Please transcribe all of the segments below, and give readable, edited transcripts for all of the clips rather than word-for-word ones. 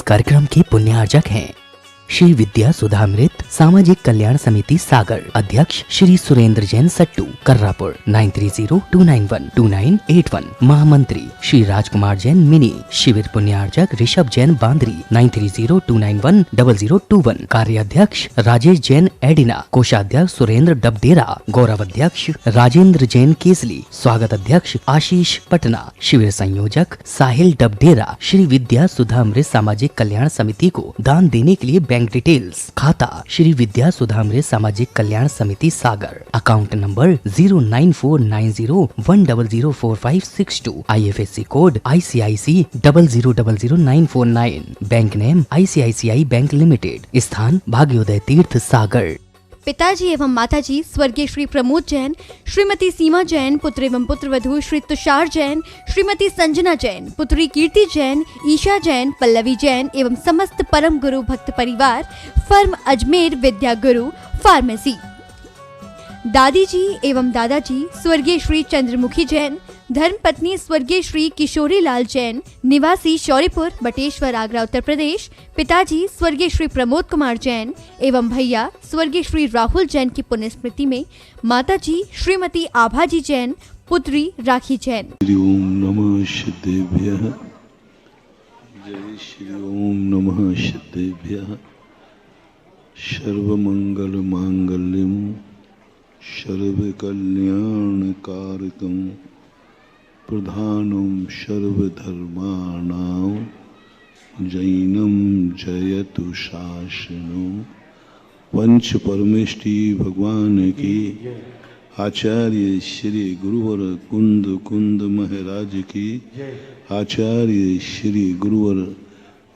कार्यक्रम के पुण्यार्जक हैं श्री विद्या सुधामृत सामाजिक कल्याण समिति सागर, अध्यक्ष श्री सुरेंद्र जैन सट्टू कर्रापुर 9302912981, महामंत्री श्री राजकुमार जैन मिनी, शिविर पुण्यार्जक ऋषभ जैन बांद्री 9302910021, कार्याध्यक्ष राजेश जैन एडिना, कोषाध्यक्ष सुरेंद्र डबडेरा, गौरव अध्यक्ष राजेंद्र जैन केसली, स्वागत अध्यक्ष आशीष पटना, शिविर संयोजक साहिल डबडेरा। श्री विद्या सुधामृत सामाजिक कल्याण समिति को दान देने के लिए बैंक डिटेल्स, खाता श्री विद्या सुधामृत Samajik Kalyan Samiti Sagar, account number 0949010004562, IFSC code ICIC 0000949, bank name ICICI bank limited, स्थान भाग्योदय तीर्थ सागर। पिताजी एवं माताजी स्वर्गीय श्री प्रमोद जैन, श्रीमती सीमा जैन, पुत्र एवं पुत्रवधू श्री तुषार जैन, श्रीमती संजना जैन, पुत्री कीर्ति जैन, ईशा जैन, पल्लवी जैन एवं समस्त परम गुरु भक्त परिवार, फर्म अजमेर विद्या गुरु फार्मेसी। दादी जी एवं दादाजी स्वर्गीय श्री चंद्रमुखी जैन, धर्मपत्नी स्वर्गीय श्री किशोरी लाल जैन, निवासी शौरीपुर बटेश्वर आगरा उत्तर प्रदेश, पिताजी स्वर्गीय श्री प्रमोद कुमार जैन एवं भैया स्वर्गीय श्री राहुल जैन की पुण्य स्मृति में माताजी श्रीमती आभाजी जैन, पुत्री राखी जैन। ओम नमः सिद्धेभ्यः, जय श्री ओम नमः सिद्धेभ्यः। सर्वमंगल मांगल्यम सर्वकल्याणकारकं प्रधानं सर्वधर्माणां जैनं जयतु शासनो। पंच परमेष्टि भगवान की, आचार्य श्री गुरुवर कुंद कुंद महाराज की, आचार्य श्री गुरुवर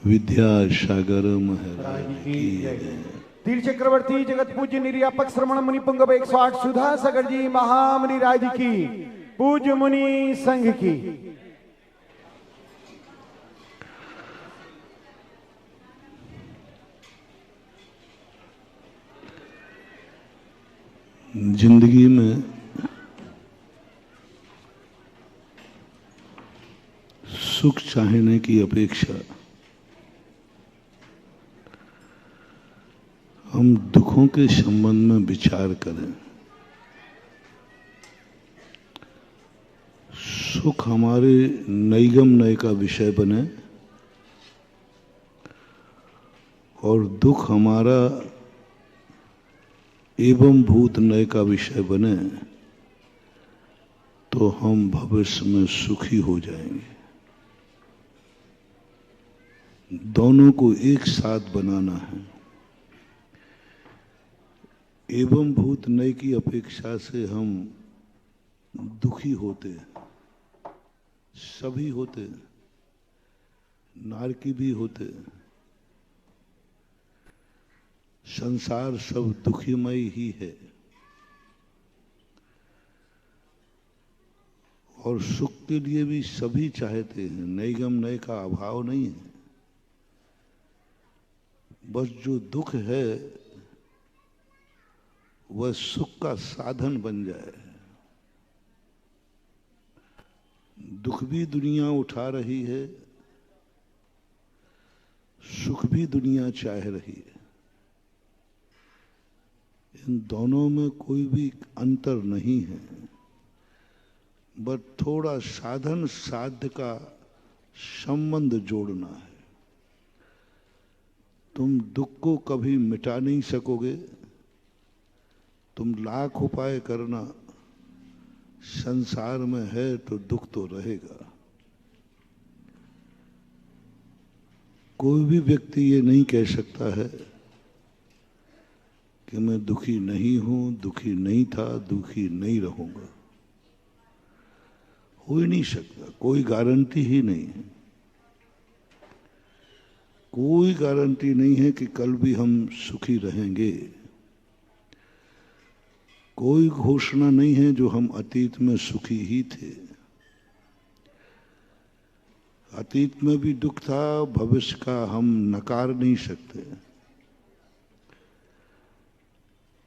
विद्यासागर महाराज की। तीर चक्रवर्ती जगत पूज्य निर्यापक श्रमण मुनि पुंगव 108 सुधा सागर जी महामुनि राज की, पूज्य मुनि संघ की। जिंदगी में सुख चाहने की अपेक्षा हम दुखों के संबंध में विचार करें। सुख हमारे नैगम नय का विषय बने और दुख हमारा एवं भूत नय का विषय बने तो हम भविष्य में सुखी हो जाएंगे। दोनों को एक साथ बनाना है। एवं भूत नय की अपेक्षा से हम दुखी होते, सभी होते, नारकी भी होते। संसार सब दुखीमय ही है और सुख के लिए भी सभी चाहते हैं। नैगम नय का अभाव नहीं है, बस जो दुख है वह सुख का साधन बन जाए। दुख भी दुनिया उठा रही है, सुख भी दुनिया चाह रही है। इन दोनों में कोई भी अंतर नहीं है, बस थोड़ा साधन साध्य का संबंध जोड़ना है। तुम दुख को कभी मिटा नहीं सकोगे, तुम लाख उपाय करना, संसार में है तो दुख तो रहेगा। कोई भी व्यक्ति ये नहीं कह सकता है कि मैं दुखी नहीं हूं, दुखी नहीं था, दुखी नहीं रहूंगा। हो ही नहीं सकता, कोई गारंटी ही नहीं है। कोई गारंटी नहीं है कि कल भी हम सुखी रहेंगे। कोई घोषणा नहीं है जो हम अतीत में सुखी ही थे। अतीत में भी दुख था, भविष्य का हम नकार नहीं सकते।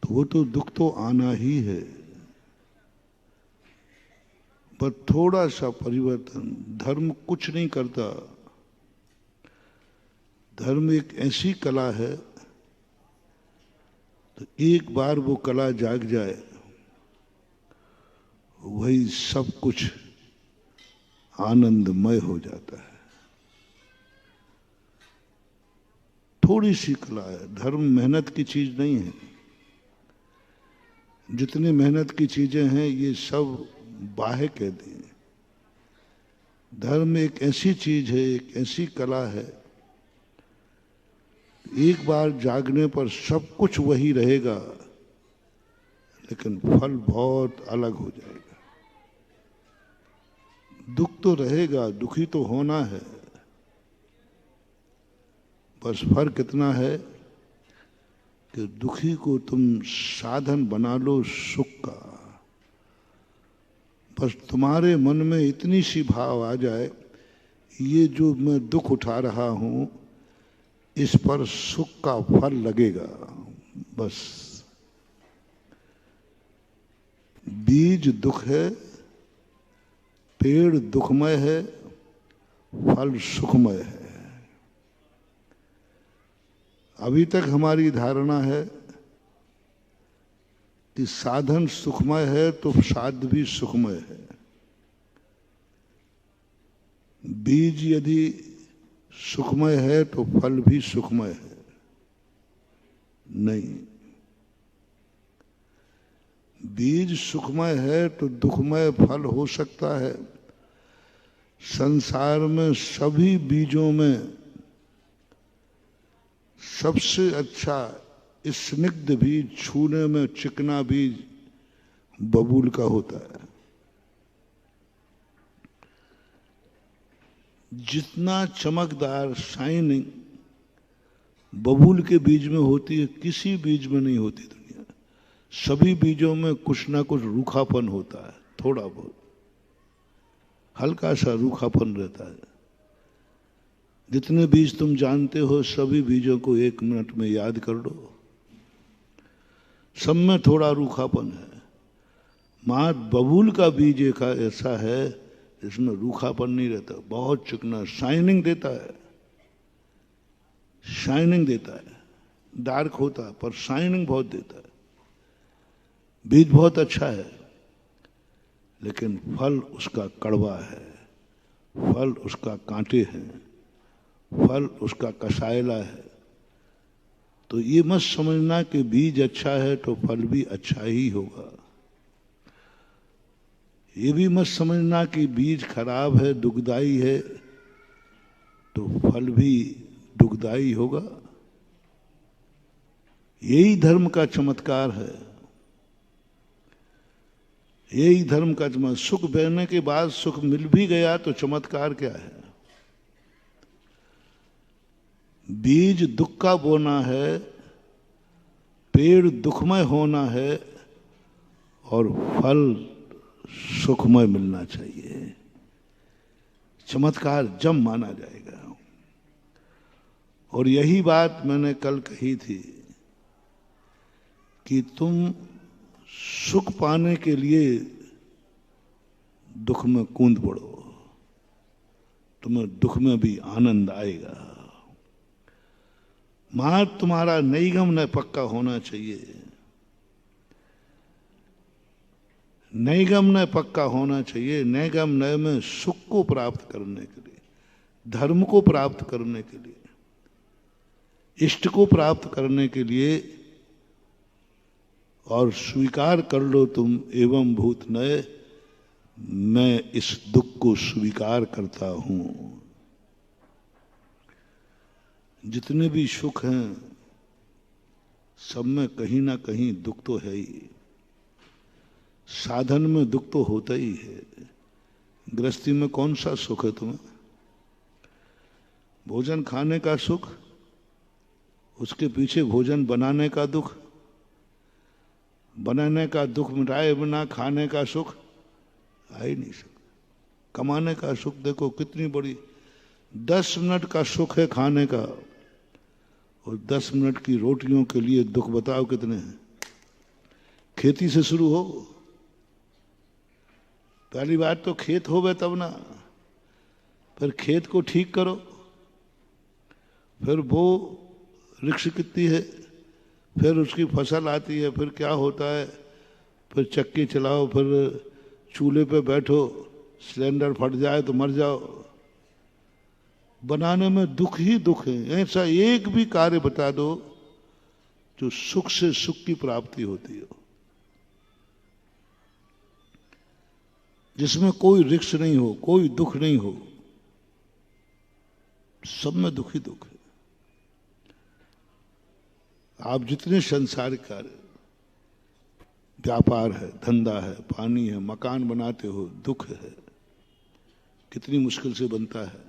तो वो तो दुख तो आना ही है, पर थोड़ा सा परिवर्तन। धर्म कुछ नहीं करता, धर्म एक ऐसी कला है, तो एक बार वो कला जाग जाए, वही सब कुछ आनंदमय हो जाता है। थोड़ी सी कला है। धर्म मेहनत की चीज नहीं है। जितनी मेहनत की चीजें हैं ये सब बाहे कहते हैं। धर्म एक ऐसी चीज है, एक ऐसी कला है, एक बार जागने पर सब कुछ वही रहेगा, लेकिन फल बहुत अलग हो जाएगा। दुख तो रहेगा, दुखी तो होना है, बस फर्क इतना है कि दुखी को तुम साधन बना लो सुख का। बस तुम्हारे मन में इतनी सी भाव आ जाए, ये जो मैं दुख उठा रहा हूं, इस पर सुख का फल लगेगा। बस बीज दुख है, पेड़ दुखमय है, फल सुखमय है। अभी तक हमारी धारणा है कि साधन सुखमय है तो साध भी सुखमय है। बीज यदि सुखमय है तो फल भी सुखमय है। नहीं, बीज सुखमय है तो दुखमय फल हो सकता है। संसार में सभी बीजों में सबसे अच्छा स्निग्ध बीज, छूने में चिकना बीज बबूल का होता है। जितना चमकदार शाइनिंग बबूल के बीज में होती है, किसी बीज में नहीं होती दुनिया। सभी बीजों में कुछ ना कुछ रूखापन होता है, थोड़ा बहुत हल्का सा रूखापन रहता है। जितने बीज तुम जानते हो, सभी बीजों को 1 मिनट में याद कर लो, सब में थोड़ा रूखापन है। मात बबूल का बीज एक ऐसा है जिसमें रूखापन नहीं रहता, बहुत चिकना, शाइनिंग देता है, शाइनिंग देता है। डार्क होता है पर शाइनिंग बहुत देता है। बीज बहुत अच्छा है, लेकिन फल उसका कड़वा है, फल उसका कांटे हैं, फल उसका कसायला है। तो ये मत समझना कि बीज अच्छा है तो फल भी अच्छा ही होगा। ये भी मत समझना कि बीज खराब है, दुखदाई है, तो फल भी दुखदाई होगा। यही धर्म का चमत्कार है, यही धर्म का चमत्कार। सुख बहने के बाद सुख मिल भी गया तो चमत्कार क्या है? बीज दुख का बोना है, पेड़ दुखमय होना है, और फल सुखमय मिलना चाहिए। चमत्कार जब माना जाएगा। और यही बात मैंने कल कही थी कि तुम सुख पाने के लिए दुख में कूद पड़ो, तुम्हें दुख में भी आनंद आएगा। मार्ग तुम्हारा नैगम न पक्का होना चाहिए, नैगम न पक्का होना चाहिए। नैगम नय में सुख को प्राप्त करने के लिए, धर्म को प्राप्त करने के लिए, इष्ट को प्राप्त करने के लिए, और स्वीकार कर लो तुम एवं भूत नय, मैं इस दुख को स्वीकार करता हूं। जितने भी सुख हैं सब में कहीं ना कहीं दुख तो है ही। साधन में दुख तो होता ही है। गृहस्थी में कौन सा सुख है तुम्हें? भोजन खाने का सुख, उसके पीछे भोजन बनाने का दुख, बनाने का दुख मिटाए बिना खाने का सुख आ ही नहीं सकता। कमाने का सुख देखो कितनी बड़ी, 10 मिनट का सुख है खाने का, और 10 मिनट की रोटियों के लिए दुख बताओ कितने हैं। खेती से शुरू हो, पहली बात तो खेत होवे तब ना, फिर खेत को ठीक करो, फिर वो वृक्ष कितनी है, फिर उसकी फसल आती है, फिर क्या होता है, फिर चक्की चलाओ, फिर चूल्हे पे बैठो, सिलेंडर फट जाए तो मर जाओ। बनाने में दुख ही दुख है। ऐसा एक भी कार्य बता दो जो सुख से सुख की प्राप्ति होती हो, जिसमें कोई रिक्स नहीं हो, कोई दुख नहीं हो। सब में दुख ही दुख है। आप जितने संसारिक कार्य, व्यापार है, धंधा है, पानी है, मकान बनाते हो, दुख है। कितनी मुश्किल से बनता है,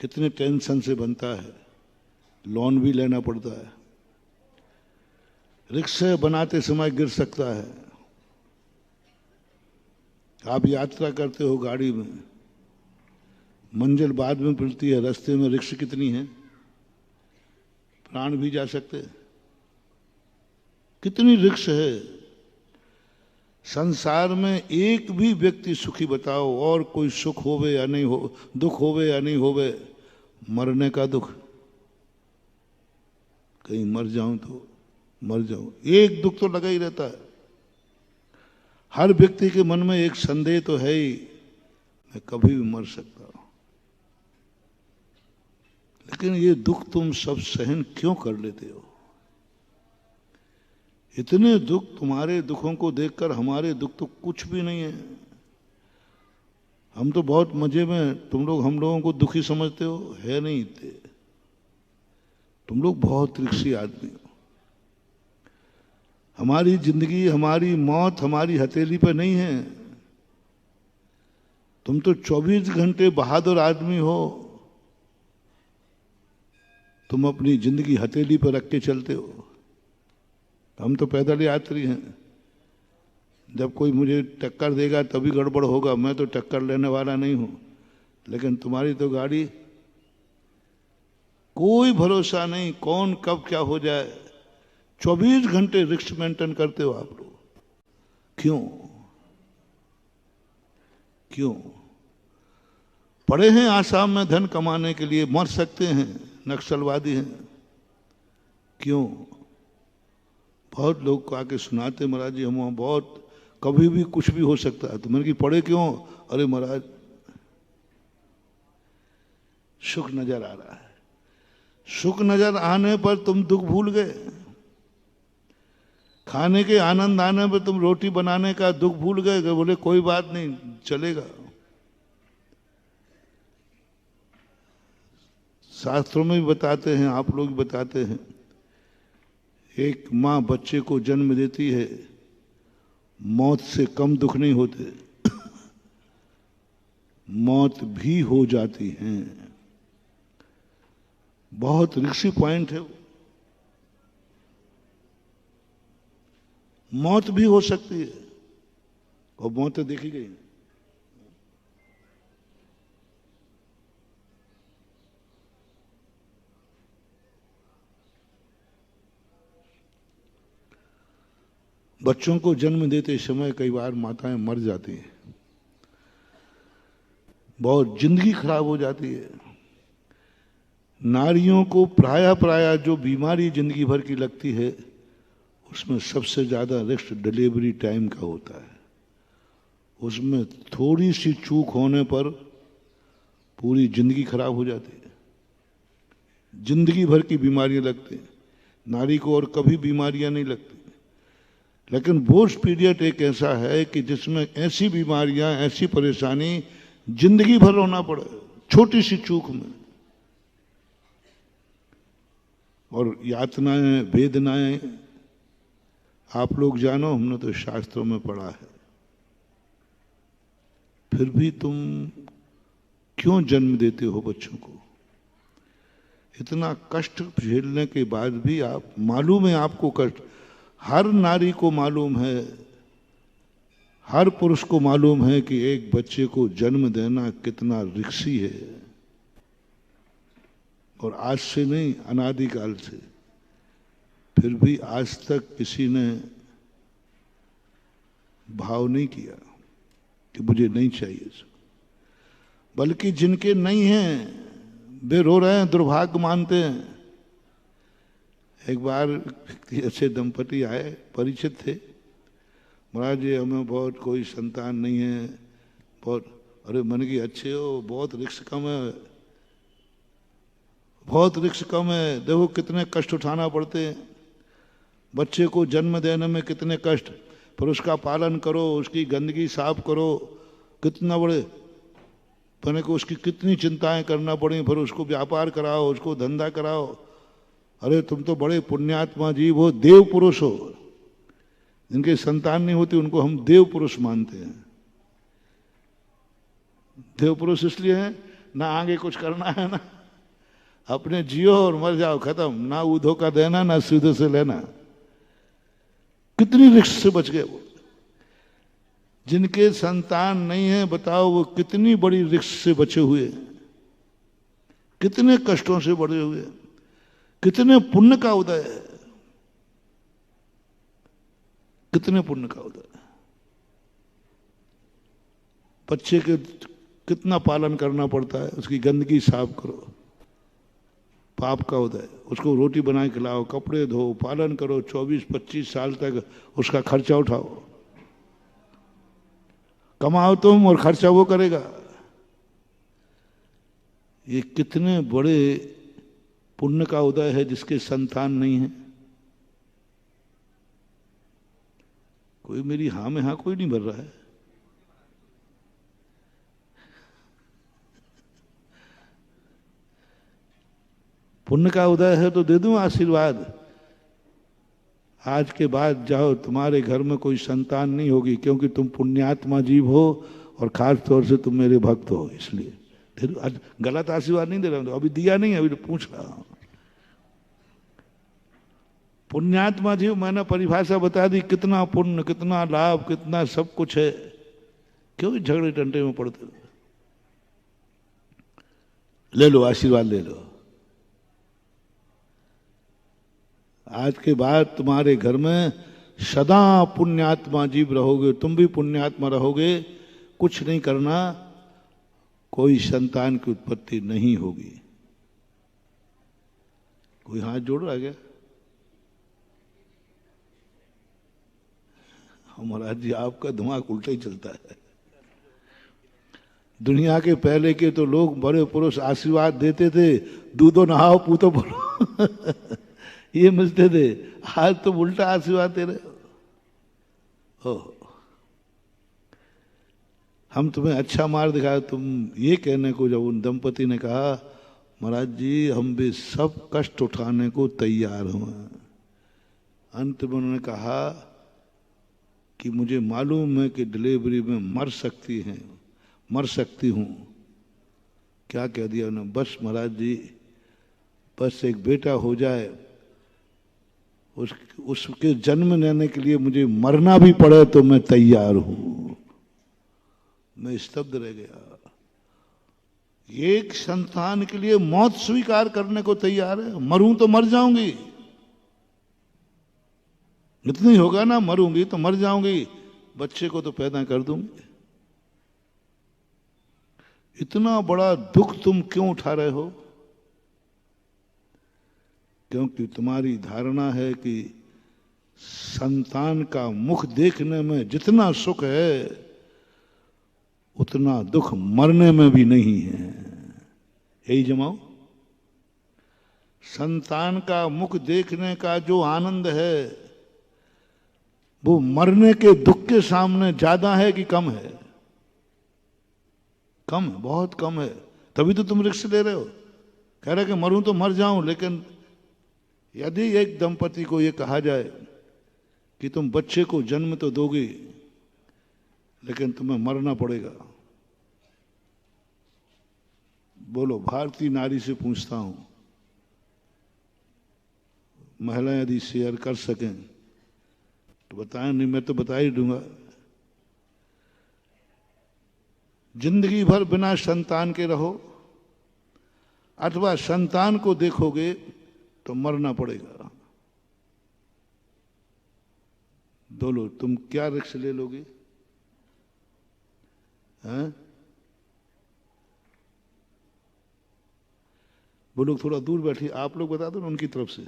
कितने टेंशन से बनता है, लोन भी लेना पड़ता है, रिक्शे बनाते समय गिर सकता है। आप यात्रा करते हो गाड़ी में, मंजिल बाद में मिलती है, रास्ते में रिक्शा कितनी है, प्राण भी जा सकते हैं। कितनी रिक्स है। संसार में एक भी व्यक्ति सुखी बताओ, और कोई सुख होवे या नहीं हो, दुख होवे या नहीं होवे, मरने का दुख। कहीं मर जाऊं तो मर जाऊं, एक दुख तो लगा ही रहता है। हर व्यक्ति के मन में एक संदेह तो है ही, मैं कभी भी मर सकता हूं। लेकिन ये दुख तुम सब सहन क्यों कर लेते हो? इतने दुख, तुम्हारे दुखों को देखकर हमारे दुख तो कुछ भी नहीं है। हम तो बहुत मजे में, तुम लोग हम लोगों को दुखी समझते हो, है नहीं इतने। तुम लोग बहुत रिक्सी आदमी हो। हमारी जिंदगी, हमारी मौत हमारी हथेली पर नहीं है। तुम तो 24 घंटे बहादुर आदमी हो। तुम अपनी जिंदगी हथेली पर रख के चलते हो। हम तो पैदल यात्री हैं। जब कोई मुझे टक्कर देगा तभी गड़बड़ होगा, मैं तो टक्कर लेने वाला नहीं हूं। लेकिन तुम्हारी तो गाड़ी, कोई भरोसा नहीं कौन कब क्या हो जाए। 24 घंटे रिक्स मेंटेन करते हो आप लोग। क्यों? क्यों? पड़े हैं आसाम में धन कमाने के लिए, मर सकते हैं, नक्सलवादी हैं। क्यों? बहुत लोग को आके सुनाते, महाराज जी हम वहां बहुत, कभी भी कुछ भी हो सकता है। तो मैंने कि पड़े क्यों? अरे महाराज सुख नजर आ रहा है। सुख नजर आने पर तुम दुख भूल गए। खाने के आनंद आने पर तुम रोटी बनाने का दुख भूल गए। बोले कोई बात नहीं, चलेगा। शास्त्रों में भी बताते हैं, आप लोग भी बताते हैं, एक माँ बच्चे को जन्म देती है, मौत से कम दुख नहीं होते, मौत भी हो जाती है। बहुत रिक्सी पॉइंट है वो। मौत भी हो सकती है, और मौतें देखी गई। बच्चों को जन्म देते समय कई बार माताएं मर जाती हैं, बहुत जिंदगी खराब हो जाती है। नारियों को प्राय जो बीमारी जिंदगी भर की लगती है, उसमें सबसे ज्यादा रिस्क डिलीवरी टाइम का होता है। उसमें थोड़ी सी चूक होने पर पूरी जिंदगी खराब हो जाती है। जिंदगी भर की बीमारियां लगती हैं। नारी को और कभी बीमारियां नहीं लगती। लेकिन वो पीरियड एक ऐसा है कि जिसमें ऐसी बीमारियां, ऐसी परेशानी जिंदगी भर रोना पड़े, छोटी सी चूक में। और यातनाएं, वेदनाएं आप लोग जानो, हमने तो शास्त्रों में पढ़ा है। फिर भी तुम क्यों जन्म देते हो बच्चों को? इतना कष्ट झेलने के बाद भी आप, मालूम है आपको कष्ट, हर नारी को मालूम है, हर पुरुष को मालूम है कि एक बच्चे को जन्म देना कितना रिक्सी है। और आज से नहीं, अनादिकाल से। फिर भी आज तक किसी ने भाव नहीं किया कि मुझे नहीं चाहिए। बल्कि जिनके नहीं है वे रो रहे हैं, दुर्भाग्य मानते हैं। एक बार ऐसे दंपति आए, परिचित थे। महाराज जी हमें बहुत कोई संतान नहीं है, बहुत। अरे मन की अच्छे हो, बहुत रिस्क कम है, बहुत रिस्क कम है। देखो कितने कष्ट उठाना पड़ते हैं, बच्चे को जन्म देने में कितने कष्ट, फिर उसका पालन करो, उसकी गंदगी साफ करो, कितना बड़े पने को उसकी कितनी चिंताएं करना पड़ी, फिर उसको व्यापार कराओ, उसको धंधा कराओ। अरे तुम तो बड़े पुण्यात्मा जीव हो, देव पुरुष हो। जिनके संतान नहीं होती उनको हम देव पुरुष मानते हैं। देव पुरुष इसलिए है ना आगे कुछ करना है, ना अपने जियो और मर जाओ, खत्म, ना ऊधो का देना ना सीधे से लेना। कितनी रिस्क से बच गए वो। जिनके संतान नहीं है, बताओ वो कितनी बड़ी रिस्क से बचे हुए, कितने कष्टों से बड़े हुए, कितने पुण्य का उदय है, कितने पुण्य का उदय है। बच्चे के कितना पालन करना पड़ता है, उसकी गंदगी साफ करो, पाप का उदय, उसको रोटी बनाए खिलाओ, कपड़े धो, पालन करो, 24-25 साल तक उसका खर्चा उठाओ। कमाओ तुम और खर्चा वो करेगा। ये कितने बड़े पुण्य का उदय है जिसके संतान नहीं है। कोई मेरी हाँ में हाँ कोई नहीं भर रहा है। पुण्य का उदय है तो दे दूं आशीर्वाद। आज के बाद जाओ, तुम्हारे घर में कोई संतान नहीं होगी, क्योंकि तुम पुण्यात्मा जीव हो और खास तौर से तुम मेरे भक्त हो, इसलिए। गलत आशीर्वाद नहीं दे रहा हूं, अभी दिया नहीं, अभी तो पूछ रहा हूं। पुण्यात्मा जीव मैंने परिभाषा बता दी, कितना पुण्य, कितना लाभ, कितना सब कुछ है। क्यों झगड़े टंटे में पड़ते हो? ले लो आशीर्वाद, ले लो। आज के बाद तुम्हारे घर में सदा पुण्यात्मा जीव रहोगे, तुम भी पुण्यात्मा रहोगे। कुछ नहीं करना, कोई संतान की उत्पत्ति नहीं होगी। कोई हाथ जोड़ रहा क्या? महाराज जी आपका दिमाग उल्टा ही चलता है। दुनिया के पहले के तो लोग बड़े पुरुष आशीर्वाद देते थे, दूधो नहाओ पूतो बोलो ये मिलते थे। आज तो उल्टा आशीर्वाद दे रहे हो। हम तुम्हें अच्छा मार दिखाया, तुम ये कहने को, जब उन दंपति ने कहा महाराज जी हम भी सब कष्ट उठाने को तैयार हैं। अंत में उन्होंने कहा कि मुझे मालूम है कि डिलीवरी में मर सकती हूं। क्या कह दिया उन्होंने? बस महाराज जी, बस एक बेटा हो जाए, उसके जन्म लेने के लिए मुझे मरना भी पड़े तो मैं तैयार हूं। मैं स्तब्ध रह गया। एक संतान के लिए मौत स्वीकार करने को तैयार है। मरूं तो मर जाऊंगी, इतनी होगा ना, मरूंगी तो मर जाऊंगी, बच्चे को तो पैदा कर दूंगी। इतना बड़ा दुख तुम क्यों उठा रहे हो? क्योंकि तुम्हारी धारणा है कि संतान का मुख देखने में जितना सुख है उतना दुख मरने में भी नहीं है। यही जमाओ। संतान का मुख देखने का जो आनंद है वो मरने के दुख के सामने ज्यादा है कि कम है? कम है, बहुत कम है। तभी तो तुम रिस्क ले रहे हो, कह रहे कि मरूं तो मर जाऊं। लेकिन यदि एक दंपति को यह कहा जाए कि तुम बच्चे को जन्म तो दोगे लेकिन तुम्हें मरना पड़ेगा, बोलो भारतीय नारी से पूछता हूं, महिलाएं यदि शेयर कर सकें तो बताएं, नहीं मैं तो बता ही दूंगा। जिंदगी भर बिना संतान के रहो अथवा संतान को देखोगे तो मरना पड़ेगा। बोलो तुम क्या रिस्क ले लोगे? हैं? वो लोग थोड़ा दूर बैठे, आप लोग बता दो ना उनकी तरफ से।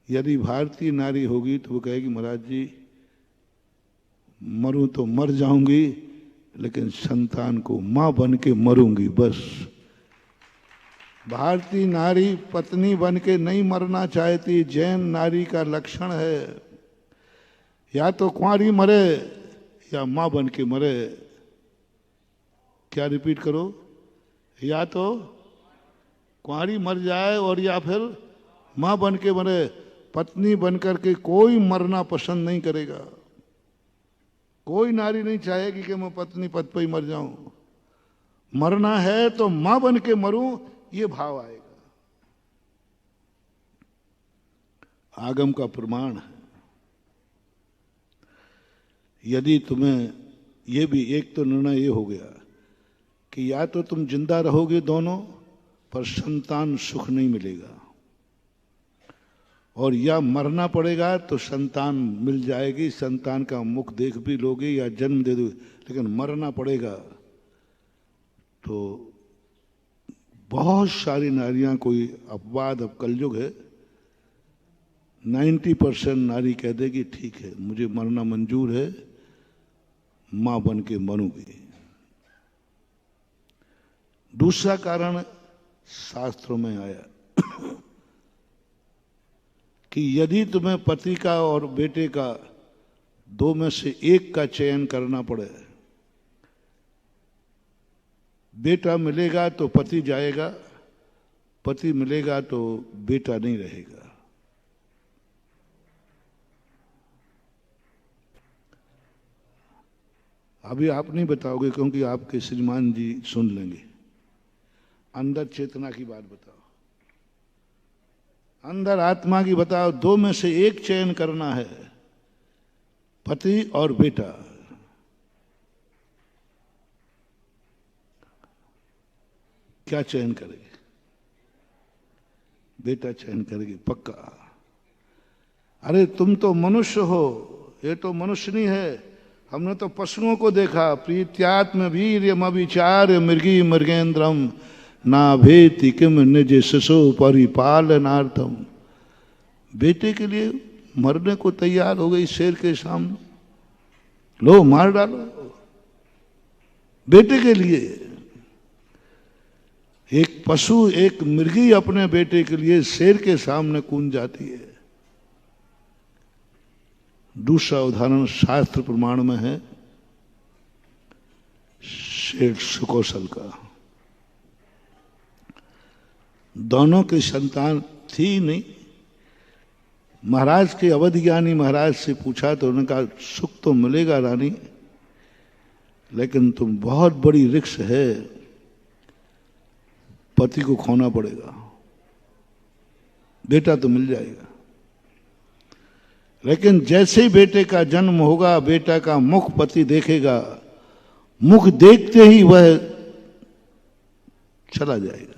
यदि भारतीय नारी होगी तो वो कहेगी महाराज जी मरूं तो मर जाऊंगी, लेकिन संतान को मां बन के मरूंगी बस। भारतीय नारी पत्नी बन के नहीं मरना चाहती, जैन नारी का लक्षण है। या तो कुंवारी मरे या मां बन के मरे। क्या रिपीट करो? या तो कुंवारी मर जाए और या फिर मां बन के मरे। पत्नी बन करके कोई मरना पसंद नहीं करेगा। कोई नारी नहीं चाहेगी कि मैं पत्नी पद पर ही मर जाऊं। मरना है तो मां बन के मरूं, ये भाव आएगा। आगम का प्रमाण है। यदि तुम्हें ये भी एक तो निर्णय ये हो गया कि या तो तुम जिंदा रहोगे दोनों, पर संतान सुख नहीं मिलेगा, और या मरना पड़ेगा तो संतान मिल जाएगी, संतान का मुख देख भी लोगे या जन्म दे दोगे, लेकिन मरना पड़ेगा। तो बहुत सारी नारियां, कोई अपवाद, अब कलयुग है, 90% नारी कह देगी ठीक है मुझे मरना मंजूर है, मां बन के मरूंगी। दूसरा कारण शास्त्रों में आया कि यदि तुम्हें पति का और बेटे का दो में से एक का चयन करना पड़े, बेटा मिलेगा तो पति जाएगा, पति मिलेगा तो बेटा नहीं रहेगा। अभी आप नहीं बताओगे क्योंकि आपके श्रीमान जी सुन लेंगे। अंदर चेतना की बात बताओ, अंदर आत्मा की बताओ। दो में से एक चयन करना है, पति और बेटा। क्या चयन करेगी? बेटा चयन करेगी पक्का। अरे तुम तो मनुष्य हो, ये तो मनुष्य नहीं है। हमने तो पशुओं को देखा। प्रीत्यात्म वीर्यम अविचार्य मृगी मृगेन्द्रम ना भेति किम निज शिशु परिपालनार्थम। बेटे के लिए मरने को तैयार हो गई शेर के सामने, लो मार डालो बेटे के लिए। एक पशु, एक मृगी अपने बेटे के लिए शेर के सामने कूद जाती है। दूसरा उदाहरण शास्त्र प्रमाण में है शेर सुकौशल का। दोनों की संतान थी नहीं। महाराज के अवध ज्ञानी महाराज से पूछा तो उन्होंने कहा सुख तो मिलेगा रानी, लेकिन तुम बहुत बड़ी रिक्स है, पति को खोना पड़ेगा। बेटा तो मिल जाएगा, लेकिन जैसे ही बेटे का जन्म होगा, बेटा का मुख पति देखेगा, मुख देखते ही वह चला जाएगा।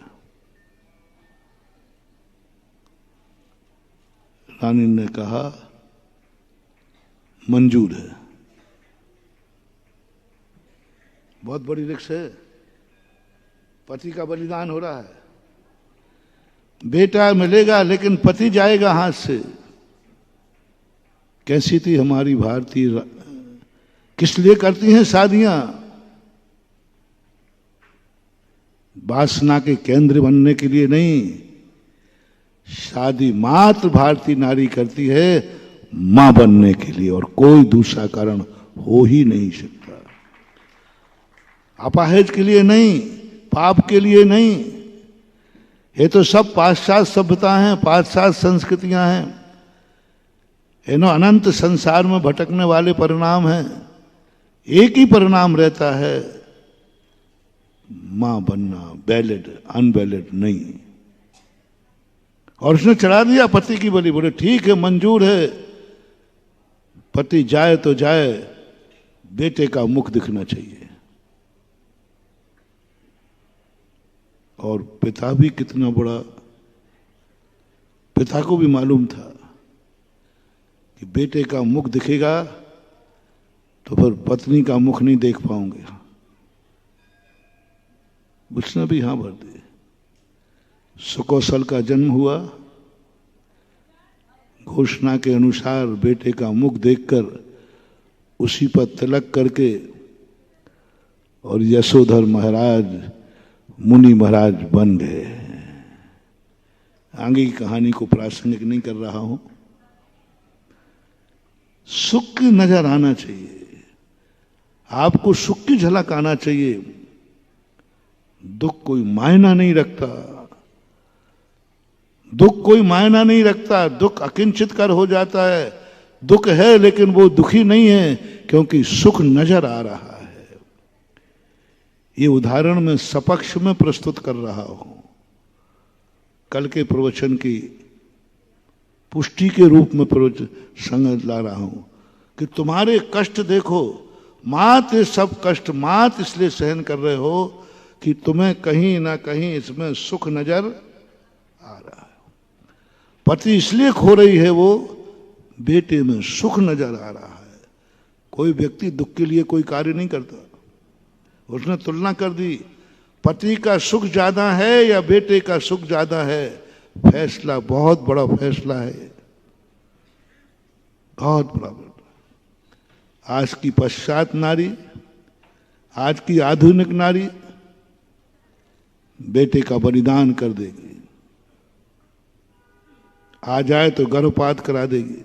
रानी ने कहा मंजूर है। बहुत बड़ी रिक्स है, पति का बलिदान हो रहा है। बेटा मिलेगा लेकिन पति जाएगा हाथ से। कैसी थी हमारी भारतीय, किस लिए करती हैं शादियां? वासना के केंद्र बनने के लिए नहीं। शादी मात्र भारतीय नारी करती है मां बनने के लिए, और कोई दूसरा कारण हो ही नहीं सकता। अपाहिज के लिए नहीं, पाप के लिए नहीं। ये तो सब पाश्चात्य सभ्यता हैं, पाश्चात्य संस्कृतियां हैं। इन्हों अनंत संसार में भटकने वाले परिणाम हैं। एक ही परिणाम रहता है, मां बनना, वैलिड अनवैलिड नहीं। और उसने चढ़ा दिया पति की बलि। बोले ठीक है मंजूर है, पति जाए तो जाए, बेटे का मुख दिखना चाहिए। और पिता भी कितना बड़ा, पिता को भी मालूम था कि बेटे का मुख दिखेगा तो फिर पत्नी का मुख नहीं देख पाऊंगे। उसने भी हाँ भर दी। सुकौशल का जन्म हुआ, घोषणा के अनुसार बेटे का मुख देखकर उसी पर तिलक करके और यशोधर महाराज मुनि महाराज बन गए। आगे की कहानी को प्रासंगिक नहीं कर रहा हूं। सुख की नजर आना चाहिए, आपको सुख की झलक आना चाहिए। दुख कोई मायना नहीं रखता, दुख कोई मायना नहीं रखता। दुख अकिंचित कर हो जाता है। दुख है लेकिन वो दुखी नहीं है, क्योंकि सुख नजर आ रहा है। ये उदाहरण मैं सपक्ष में प्रस्तुत कर रहा हूं, कल के प्रवचन की पुष्टि के रूप में प्रवचन संग ला रहा हूं कि तुम्हारे कष्ट देखो, मात ये सब कष्ट मात इसलिए सहन कर रहे हो कि तुम्हें कहीं ना कहीं इसमें सुख नजर आ रहा है। पति इसलिए खो रही है, वो बेटे में सुख नजर आ रहा है। कोई व्यक्ति दुख के लिए कोई कार्य नहीं करता। उसने तुलना कर दी, पति का सुख ज्यादा है या बेटे का सुख ज्यादा है। फैसला बहुत बड़ा फैसला है, बहुत बड़ा। आज की पश्चात नारी, आज की आधुनिक नारी बेटे का बलिदान कर देगी। आ जाए तो गर्भपात करा देगी,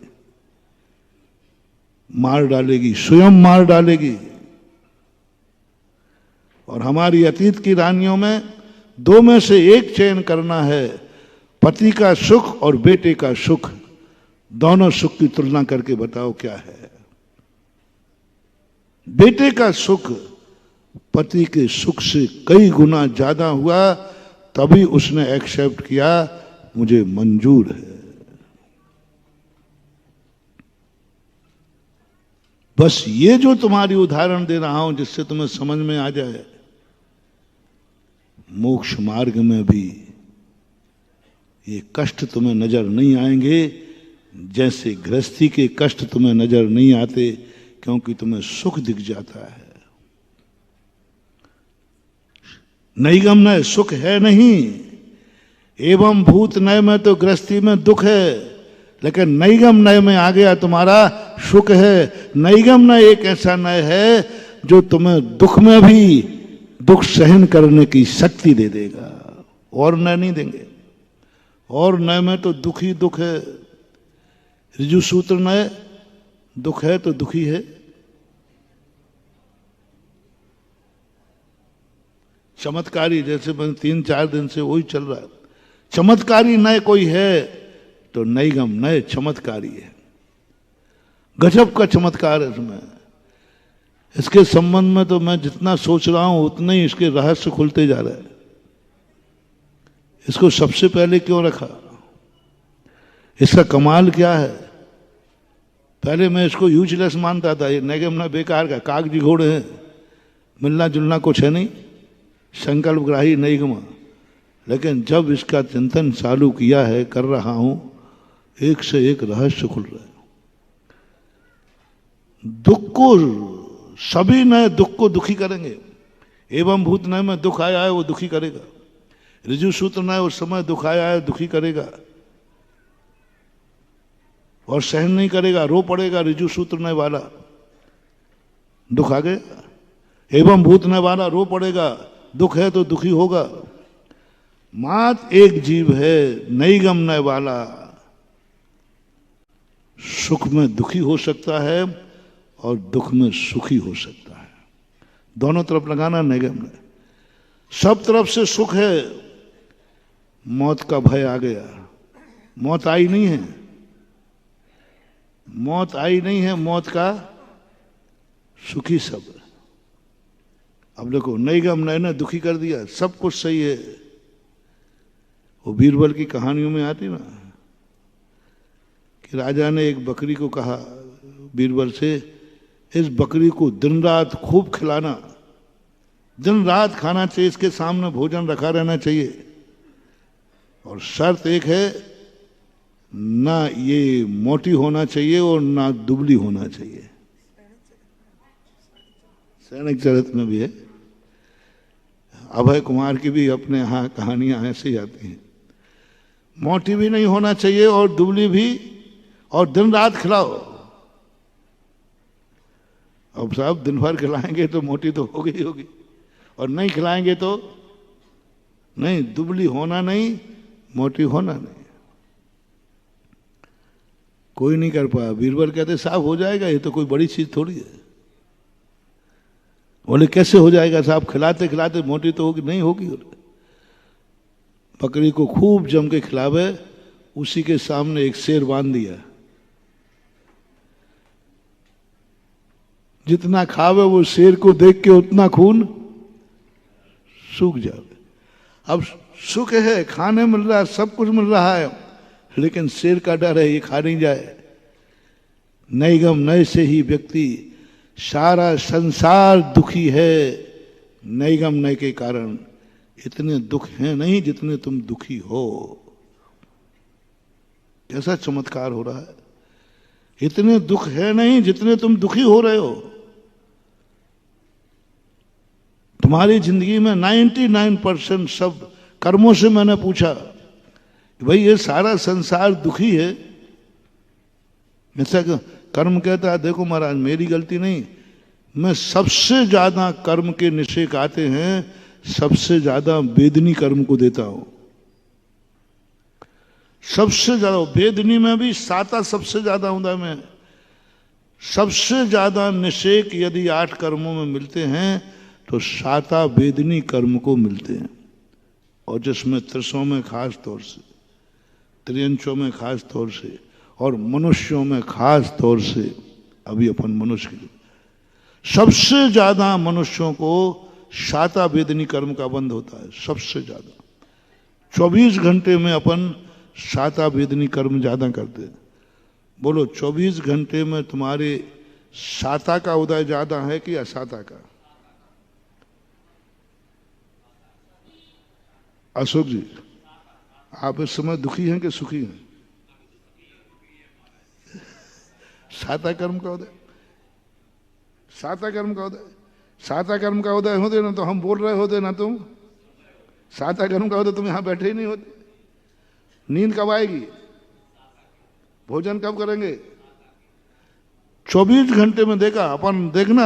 मार डालेगी, स्वयं मार डालेगी। और हमारी अतीत की रानियों में दो में से एक चयन करना है, पति का सुख और बेटे का सुख। दोनों सुख की तुलना करके बताओ क्या है। बेटे का सुख पति के सुख से कई गुना ज्यादा हुआ, तभी उसने एक्सेप्ट किया, मुझे मंजूर है। बस ये जो तुम्हारी उदाहरण दे रहा हूं जिससे तुम्हें समझ में आ जाए, मोक्ष मार्ग में भी ये कष्ट तुम्हें नजर नहीं आएंगे, जैसे गृहस्थी के कष्ट तुम्हें नजर नहीं आते, क्योंकि तुम्हें सुख दिख जाता है। नैगम नय सुख है नहीं, एवं भूत नय में तो गृहस्थी में दुख है, लेकिन नैगम नय में आ गया तुम्हारा सुख है। नैगम नय एक ऐसा नय है जो तुम्हें दुख में भी दुख सहन करने की शक्ति दे देगा, और नय नहीं देंगे। और नय में तो दुख ही दुख है। ऋजु सूत्र नय, दुख है तो दुखी है। चमत्कारी, जैसे मैंने 3-4 दिन से वही चल रहा है, चमत्कारी नय कोई है तो नैगम नय चमत्कारी है। गजब का चमत्कार है इसमें। इसके संबंध में तो मैं जितना सोच रहा हूं उतने ही इसके रहस्य खुलते जा रहे हैं। इसको सबसे पहले क्यों रखा, इसका कमाल क्या है। पहले मैं इसको यूजलेस मानता था, ये नैगम नय बेकार का, कागजी घोड़े हैं, मिलना जुलना कुछ है नहीं, संकल्पग्राही नैगम। लेकिन जब इसका चिंतन चालू किया है, कर रहा हूं, एक से एक रहस्य खुल रहा है। दुख को सभी नए दुख को दुखी करेंगे। एवं भूत नय में दुख आया है वो दुखी करेगा। ऋजु सूत्र नय उस समय दुख आया है दुखी करेगा, और सहन नहीं करेगा, रो पड़ेगा। ऋजु सूत्र नय वाला दुख आ गया, एवं भूत नय वाला रो पड़ेगा, दुख है तो दुखी होगा। मात एक जीव है नैगम नय वाला, सुख में दुखी हो सकता है और दुख में सुखी हो सकता है। दोनों तरफ लगाना नैगम नय। सब तरफ से सुख है, मौत का भय आ गया, मौत आई नहीं है, मौत आई नहीं है, मौत का सुखी सब। अब देखो नैगम नय ने दुखी कर दिया, सब कुछ सही है। वो बीरबल की कहानियों में आती ना कि राजा ने एक बकरी को कहा बीरबल से, इस बकरी को दिन रात खूब खिलाना, दिन रात खाना चाहिए, इसके सामने भोजन रखा रहना चाहिए, और शर्त एक है, ना ये मोटी होना चाहिए और ना दुबली होना चाहिए। सैनिक चरित्र में भी है। अभय कुमार की भी अपने यहाँ कहानियां ऐसी आती हैं। मोटी भी नहीं होना चाहिए और दुबली भी, और दिन रात खिलाओ। अब साहब दिन भर खिलाएंगे तो मोटी तो होगी ही होगी, और नहीं खिलाएंगे तो नहीं। दुबली होना नहीं, मोटी होना नहीं। कोई नहीं कर पाया। बीरबल कहते साहब हो जाएगा, ये तो कोई बड़ी चीज थोड़ी है। बोले कैसे हो जाएगा साहब, खिलाते खिलाते मोटी तो होगी, नहीं होगी। बकरी को खूब जम के खिलावे, उसी के सामने एक शेर बांध दिया, जितना खावे वो शेर को देख के उतना खून सूख जावे। अब सुख है, खाने मिल रहा है, सब कुछ मिल रहा है, लेकिन शेर का डर है ये खा नहीं जाए। नई गम नए से ही व्यक्ति, सारा संसार दुखी है। नई गम नए के कारण इतने दुख हैं नहीं जितने तुम दुखी हो। कैसा चमत्कार हो रहा है। इतने दुख है नहीं जितने तुम दुखी हो रहे हो। तुम्हारी जिंदगी में 99% सब कर्मों से मैंने पूछा भाई ये सारा संसार दुखी है। ऐसा कर्म कहता है देखो महाराज मेरी गलती नहीं, मैं सबसे ज्यादा कर्म के निषेक आते हैं, सबसे ज्यादा वेदनी कर्म को देता हूं। सबसे ज्यादा वेदनी में भी साता सबसे ज्यादा हूं मैं। सबसे ज्यादा निषेक यदि 8 कर्मों में मिलते हैं तो साता वेदनी कर्म को मिलते हैं। और जिसमें त्रिशों में खास तौर से, त्रियंचों में खास तौर से, और मनुष्यों में खास तौर से, अभी अपन मनुष्य के सबसे ज्यादा मनुष्यों को साता वेदनी कर्म का बंध होता है। सबसे ज्यादा 24 घंटे में अपन साता वेदनी कर्म ज्यादा करते हैं। बोलो 24 घंटे में तुम्हारे साता का उदय ज्यादा है कि असाता का? अशोक जी आप इस समय दुखी हैं कि सुखी हैं? साता कर्म का उदय, साता कर्म का उदय, साता कर्म का उदय होते ना तो हम बोल रहे होते ना तुम। साता कर्म का होते तुम यहां बैठे ही नहीं होते। नींद कब आएगी? भोजन कब करेंगे? 24 घंटे में देखा अपन, देखना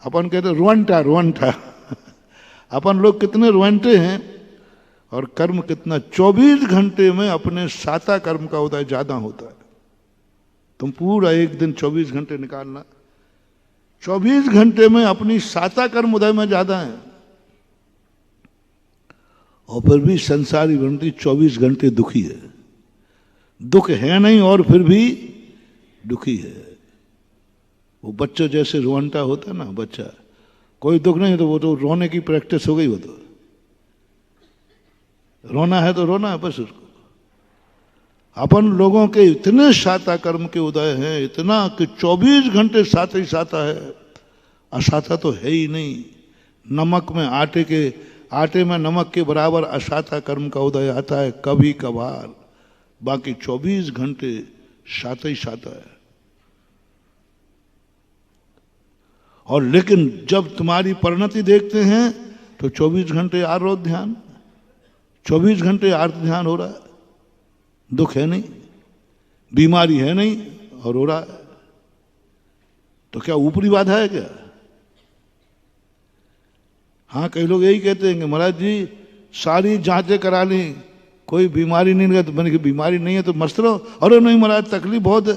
अपन कहते रोंटा रोंटा अपन लोग कितने रोंटे हैं और कर्म कितना। 24 घंटे में अपने साता कर्म का उदय ज्यादा होता है। तुम पूरा एक दिन 24 घंटे निकालना, 24 घंटे में अपनी साता कर्म उदय में ज्यादा है। और फिर भी संसारी बनती 24 घंटे दुखी है। दुख है नहीं और फिर भी दुखी है। वो बच्चों जैसे रोंटा होता है ना, बच्चा कोई दुख नहीं तो वो तो रोने की प्रैक्टिस हो गई। वो तो रोना है तो रोना है बस उसको। अपन लोगों के इतने साता कर्म के उदय हैं, इतना कि 24 घंटे साता ही साता है, असाता तो है ही नहीं। नमक में आटे में नमक के बराबर असाता कर्म का उदय आता है कभी कभार, बाकी 24 घंटे साता ही साता है। और लेकिन जब तुम्हारी परिणति देखते हैं तो 24 घंटे आरोध ध्यान, 24 घंटे आर्त ध्यान हो रहा है। दुख है नहीं, बीमारी है नहीं और हो रहा है। तो क्या ऊपरी बाधा है क्या? हाँ कई लोग यही कहते हैं कि महाराज जी सारी जांचें करा ली, कोई बीमारी नहीं है। तो मैंने कहा बीमारी नहीं है तो मस्त रहो। अरे नहीं महाराज तकलीफ बहुत है।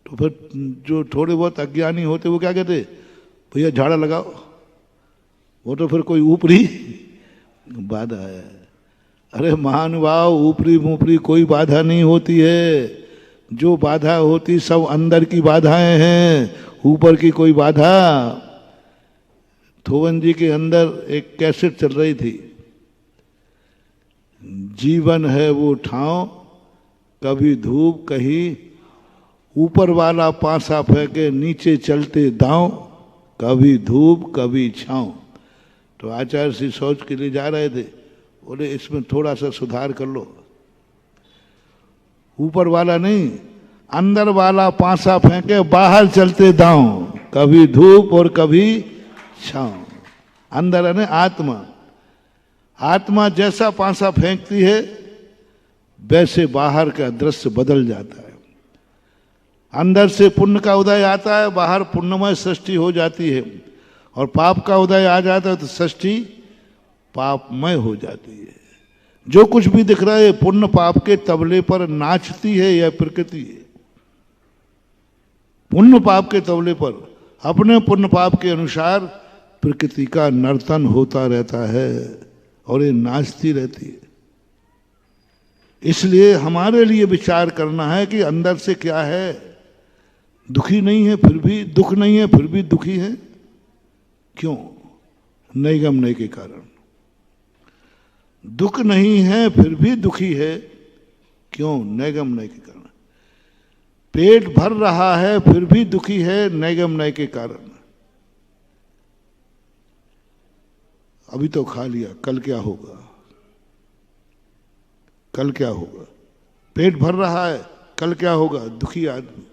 तो फिर जो थोड़े बहुत अज्ञानी होते वो क्या कहते, भैया झाड़ा लगाओ। वो तो फिर कोई ऊपरी बाधा है। अरे महानुभाव ऊपरी ऊपरी कोई बाधा नहीं होती है। जो बाधा होती सब अंदर की बाधाएं हैं, ऊपर की कोई बाधा। थोवन जी के अंदर एक कैसेट चल रही थी, जीवन है वो ठाव कभी धूप कहीं, ऊपर वाला पासा फेंके नीचे चलते दांव, कभी धूप कभी छांव। तो आचार्य श्री सोच के लिए जा रहे थे, बोले इसमें थोड़ा सा सुधार कर लो। ऊपर वाला नहीं, अंदर वाला पासा फेंके बाहर चलते दांव, कभी धूप और कभी छांव। अंदर यानी आत्मा। आत्मा जैसा पासा फेंकती है वैसे बाहर का दृश्य बदल जाता है। अंदर से पुण्य का उदय आता है, बाहर पुण्यमय सृष्टि हो जाती है, और पाप का उदय आ जाता है तो सृष्टि पापमय हो जाती है। जो कुछ भी दिख रहा है पुण्य पाप के तबले पर नाचती है यह प्रकृति है। पुण्य पाप के तबले पर अपने पुण्य पाप के अनुसार प्रकृति का नर्तन होता रहता है और ये नाचती रहती है। इसलिए हमारे लिए विचार करना है कि अंदर से क्या है। दुखी नहीं है फिर भी, दुख नहीं है फिर भी दुखी है, क्यों? नैगम नय के कारण। दुख नहीं है फिर भी दुखी है, क्यों? नैगम नय के कारण। पेट भर रहा है फिर भी दुखी है, नैगम नय के कारण। अभी तो खा लिया, कल क्या होगा? कल क्या होगा? पेट भर रहा है, कल क्या होगा? दुखी आदमी।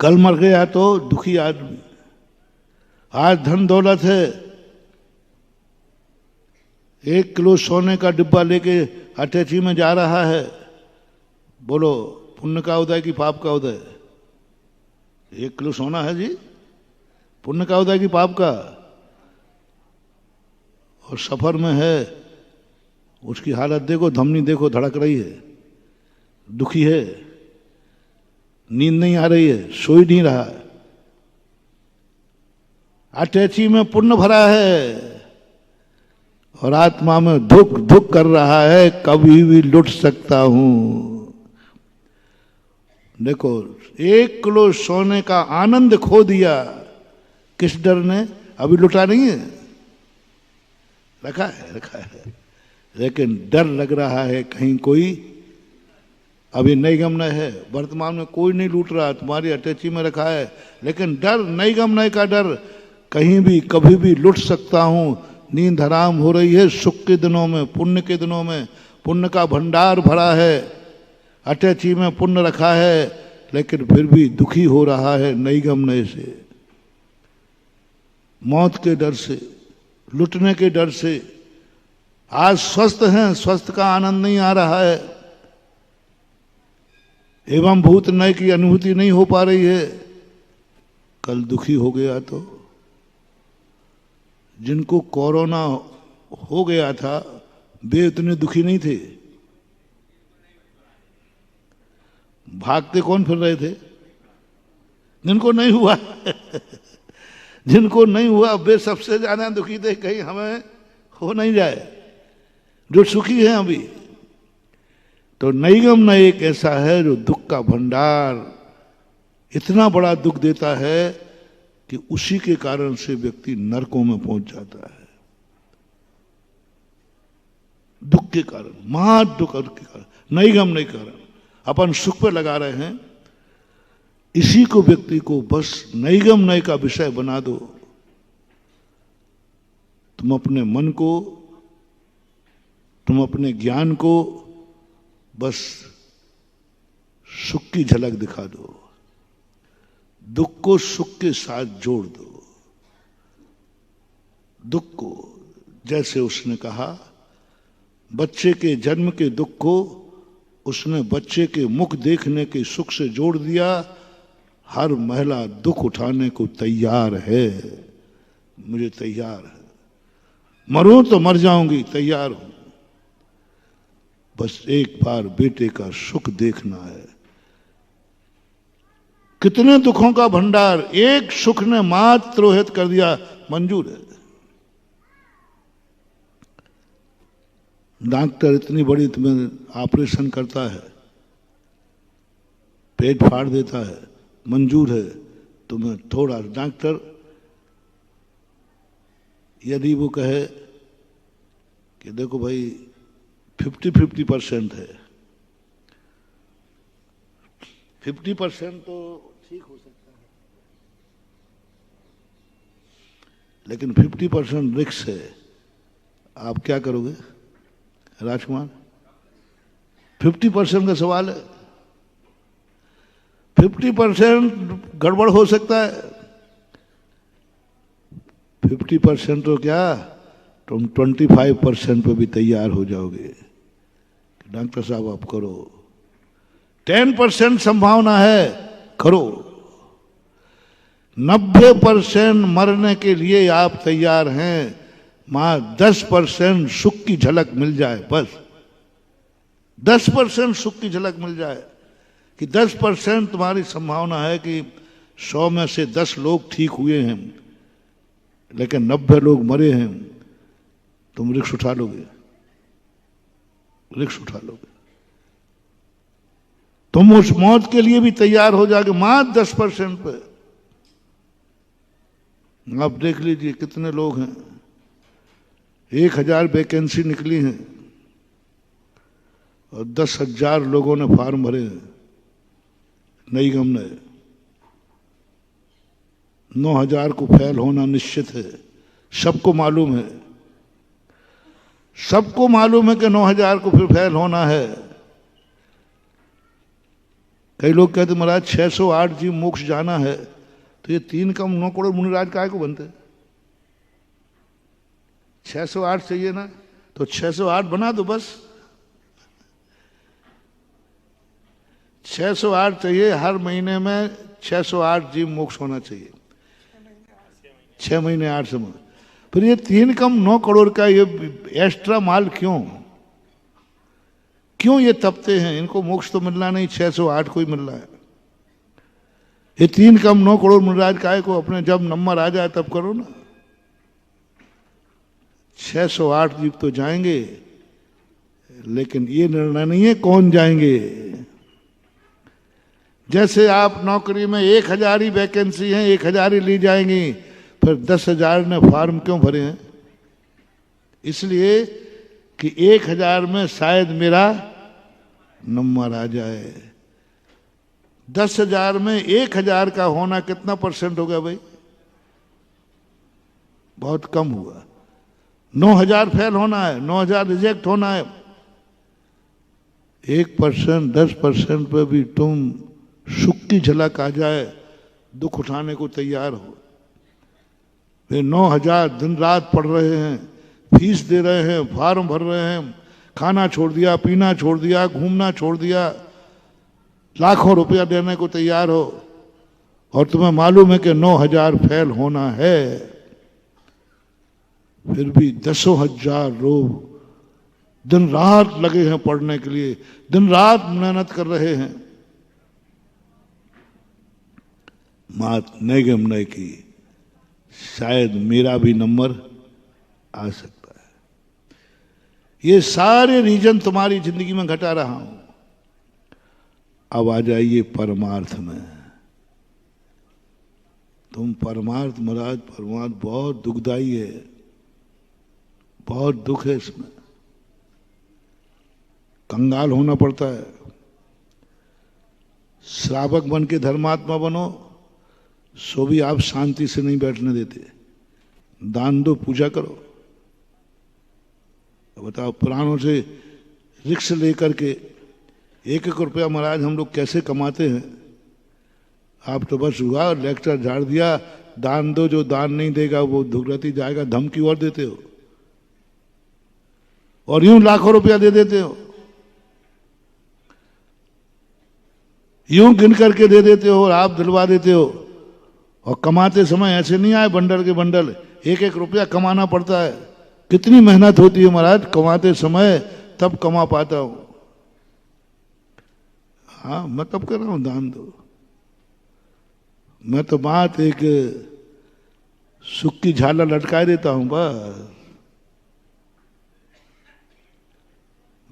कल मर गया तो दुखी आदमी। आज धन दौलत है, 1 किलो सोने का डिब्बा लेके अटैची में जा रहा है, बोलो पुण्य का उदय कि पाप का उदय? 1 किलो सोना है जी, पुण्य का उदय कि पाप का? और सफर में है, उसकी हालत देखो, धमनी देखो धड़क रही है, दुखी है, नींद नहीं आ रही है, सोई नहीं रहा है। अटैची में पुण्य भरा है और आत्मा में दुख दुख कर रहा है, कभी भी लुट सकता हूं। देखो 1 किलो सोने का आनंद खो दिया, किस डर ने? अभी लुटा नहीं है, रखा है, लेकिन डर लग रहा है कहीं कोई अभी नैगम नय है। वर्तमान में कोई नहीं लूट रहा, तुम्हारी अटैची में रखा है, लेकिन डर, नैगम नय का डर, कहीं भी कभी भी लुट सकता हूं। नींद हराम हो रही है सुख के दिनों में, पुण्य के दिनों में। पुण्य का भंडार भरा है, अटैची में पुण्य रखा है, लेकिन फिर भी दुखी हो रहा है नैगम नय से, मौत के डर से, लुटने के डर से। आज स्वस्थ हैं, स्वस्थ का आनंद नहीं आ रहा है, एवं भूत नय की अनुभूति नहीं हो पा रही है। कल दुखी हो गया तो? जिनको कोरोना हो गया था वे इतने दुखी नहीं थे, भागते कौन फिर रहे थे? जिनको नहीं हुआ जिनको नहीं हुआ वे सबसे ज्यादा दुखी थे, कहीं हमें हो नहीं जाए। जो सुखी है अभी, तो नैगम नय एक ऐसा है जो दुख का भंडार इतना बड़ा दुख देता है कि उसी के कारण से व्यक्ति नरकों में पहुंच जाता है। दुख के कारण, महा दुख के कारण, नैगम नय कारण। अपन सुख पे लगा रहे हैं, इसी को व्यक्ति को बस नैगम नय का विषय बना दो। तुम अपने मन को, तुम अपने ज्ञान को बस सुख की झलक दिखा दो, दुख को सुख के साथ जोड़ दो। दुख को, जैसे उसने कहा, बच्चे के जन्म के दुख को उसने बच्चे के मुख देखने के सुख से जोड़ दिया। हर महिला दुख उठाने को तैयार है, मुझे तैयार है, मरूं तो मर जाऊंगी, तैयार हूं, बस एक बार बेटे का सुख देखना है। कितने दुखों का भंडार एक सुख ने मात्र रोहित कर दिया, मंजूर है। डॉक्टर इतनी बड़ी तुम्हें ऑपरेशन करता है, पेट फाड़ देता है, मंजूर है। तुम्हें थोड़ा, डॉक्टर यदि वो कहे कि देखो भाई 50-50% है, 50% तो ठीक हो सकता है, लेकिन 50% रिस्क है। आप क्या करोगे राजकुमार? 50% का सवाल है, 50% गड़बड़ हो सकता है, 50% तो क्या, तुम 25% पे भी तैयार हो जाओगे। डॉक्टर साहब आप करो, 10% संभावना है, करो। 90% मरने के लिए आप तैयार हैं, मां 10% सुख की झलक मिल जाए, बस 10% सुख की झलक मिल जाए, कि 10% तुम्हारी संभावना है कि 100 में से 10 लोग ठीक हुए हैं, लेकिन 90 लोग मरे हैं, तुम रिस्क उठा लोगे? रिस्क उठा लोगे? तुम उस मौत के लिए भी तैयार हो जाओगे मात्र 10% पे। आप देख लीजिए कितने लोग हैं, 1000 वैकेंसी निकली हैं और 10,000 लोगों ने फॉर्म भरे हैं। निगम ने 9,000 को फेल होना निश्चित है, सबको मालूम है, सबको मालूम है कि 9,000 को फिर फेल होना है। कई लोग कहते महाराज 608 जी मोक्ष जाना है, तो ये 3 कम 9 करोड़ मुनिराज काहे को बनते? 608 चाहिए ना, तो 608 बना दो बस। 608 चाहिए, हर महीने में 608 जीव मोक्ष होना चाहिए, 6 महीने 8 समय। फिर ये 3 कम 9 करोड़ का ये एक्स्ट्रा माल क्यों ये तपते हैं? इनको मोक्ष तो मिलना नहीं, 608 को ही मिल रहा है। ये 3 कम 9 करोड़ मुनिराज काय को अपने जब नंबर आ जाए तब करो ना। 608 जीव तो जाएंगे, लेकिन ये निर्णय नहीं है कौन जाएंगे। जैसे आप नौकरी में 1000 ही वैकेंसी हैं, 1000 ही ली जाएंगी, फिर 10,000 ने फॉर्म क्यों भरे हैं? इसलिए कि 1000 में शायद मेरा नंबर आ जाए। 10,000 में 1000 का होना कितना % हो गया भाई? बहुत कम हुआ। 9,000 फेल होना है, 9,000 रिजेक्ट होना है। 1% 10% पे भी तुम सुख की झलक आ जाए, दुख उठाने को तैयार हो। वे 9,000 दिन रात पढ़ रहे हैं, फीस दे रहे हैं, फॉर्म भर रहे हैं, खाना छोड़ दिया, पीना छोड़ दिया, घूमना छोड़ दिया, लाखों रुपया देने को तैयार हो, और तुम्हें मालूम है कि 9,000 फेल होना है, फिर भी 10,000 लोग दिन रात लगे हैं पढ़ने के लिए, दिन रात मेहनत कर रहे हैं। मात निगम ने की, शायद मेरा भी नंबर आ सकता है। ये सारे रीजन तुम्हारी जिंदगी में घटा रहा हूं। अब आ जाइए परमार्थ में। तुम परमार्थ महाराज, परमार्थ बहुत दुखदाई है, बहुत दुख है इसमें। कंगाल होना पड़ता है। श्रावक बन के धर्मात्मा बनो, सो भी आप शांति से नहीं बैठने देते। दान दो, पूजा करो। बताओ, पुराणों से रिक्स लेकर के 1-1 रुपया महाराज हम लोग कैसे कमाते हैं। आप तो बस हुआ लेक्चर झाड़ दिया, दान दो, जो दान नहीं देगा वो दुर्गति जाएगा, धमकी और देते हो, और यूं लाखों रुपया दे देते हो, यूं गिन करके दे देते हो और आप दिलवा देते हो। और कमाते समय ऐसे नहीं आए बंडल के बंडल, 1-1 रुपया कमाना पड़ता है। कितनी मेहनत होती है महाराज कमाते समय, तब कमा पाता हूं। हाँ, मैं तब कर रहा हूं दान दो। मैं तो बात एक सुख की झालर लटका देता हूं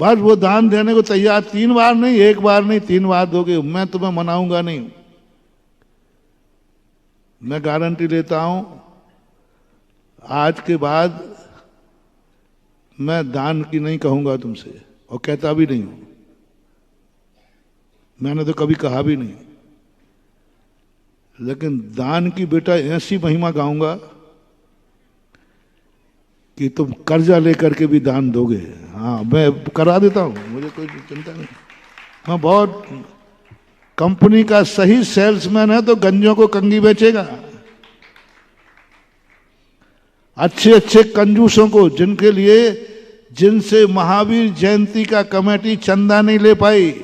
बस वो दान देने को तैयार। 3 बार नहीं, 1 बार नहीं, 3 बार दोगे, मैं तुम्हें मनाऊंगा नहीं। मैं गारंटी लेता हूं, आज के बाद मैं दान की नहीं कहूंगा तुमसे, और कहता भी नहीं हूं। मैंने तो कभी कहा भी नहीं। लेकिन दान की बेटा ऐसी महिमा गाऊंगा कि तुम कर्जा लेकर के भी दान दोगे। हाँ, मैं करा देता हूं, मुझे कोई चिंता नहीं। मैं बहुत कंपनी का सही सेल्समैन है, तो गंजों को कंगी बेचेगा। अच्छे अच्छे कंजूसों को, जिनके लिए, जिनसे महावीर जयंती का कमेटी चंदा नहीं ले पाई,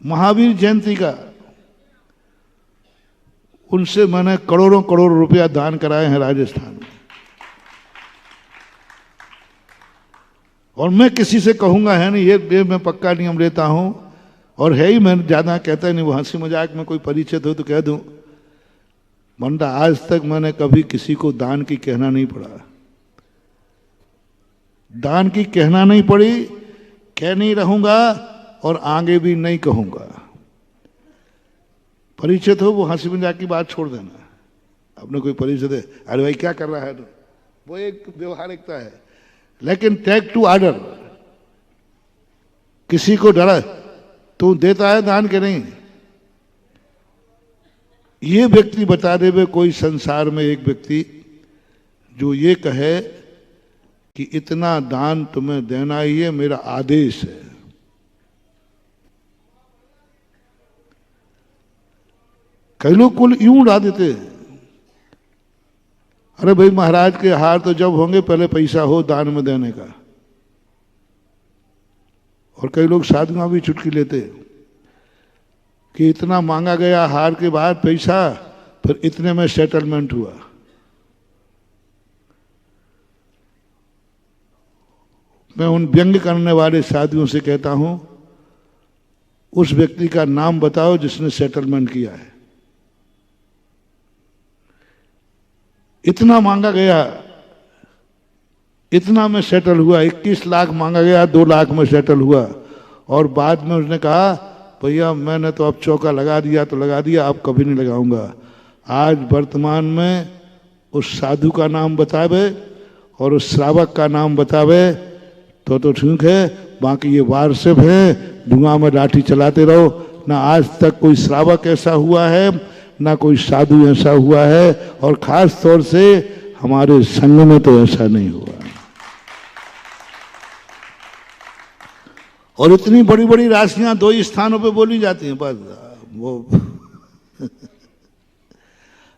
महावीर जयंती का, उनसे मैंने करोड़ों करोड़ रुपया दान कराए हैं राजस्थान में। और मैं किसी से कहूंगा है नहीं, ये मैं पक्का नियम लेता हूं, और है ही, मैं ज्यादा कहता नहीं, वो हंसी मजाक में कोई परिचित हो तो कह दूं, वरना आज तक मैंने कभी किसी को दान की कहना नहीं पड़ा, दान की कहना नहीं पड़ी, कह नहीं रहूंगा और आगे भी नहीं कहूंगा। परिचित हो वो हंसी मजाक की बात छोड़ देना, अपने कोई परिचित है, अरे भाई क्या कर रहा है, वो एक व्यवहारिकता है। लेकिन टेक टू ऑर्डर, किसी को डरा, तू देता है दान के नहीं, ये व्यक्ति बता दे वे कोई संसार में एक व्यक्ति जो ये कहे कि इतना दान तुम्हें देना ही है, मेरा आदेश है। कई लोग कुल यूं उड़ा देते हैं, अरे भाई महाराज के हार तो जब होंगे पहले पैसा हो दान में देने का। और कई लोग साधुआं भी चुटकी लेते कि इतना मांगा गया हार के बाद पैसा, फिर इतने में सेटलमेंट हुआ। मैं उन व्यंग करने वाले साधुओं से कहता हूं, उस व्यक्ति का नाम बताओ जिसने सेटलमेंट किया है। इतना मांगा गया, इतना में सेटल हुआ, 21 लाख मांगा गया, 2 लाख में सेटल हुआ। और बाद में उसने कहा भैया मैंने तो अब चौका लगा दिया तो लगा दिया, अब कभी नहीं लगाऊंगा। आज वर्तमान में उस साधु का नाम बतावे और उस श्रावक का नाम बतावे तो ठीक है, बाकी ये वारसिफ है, धुआं में लाठी चलाते रहो। ना आज तक कोई श्रावक ऐसा हुआ है, ना कोई साधु ऐसा हुआ है, और खास तौर से हमारे संघ में तो ऐसा नहीं हुआ। और इतनी बड़ी बड़ी राशियां 2 ही स्थानों पे बोली जाती हैं, बस वो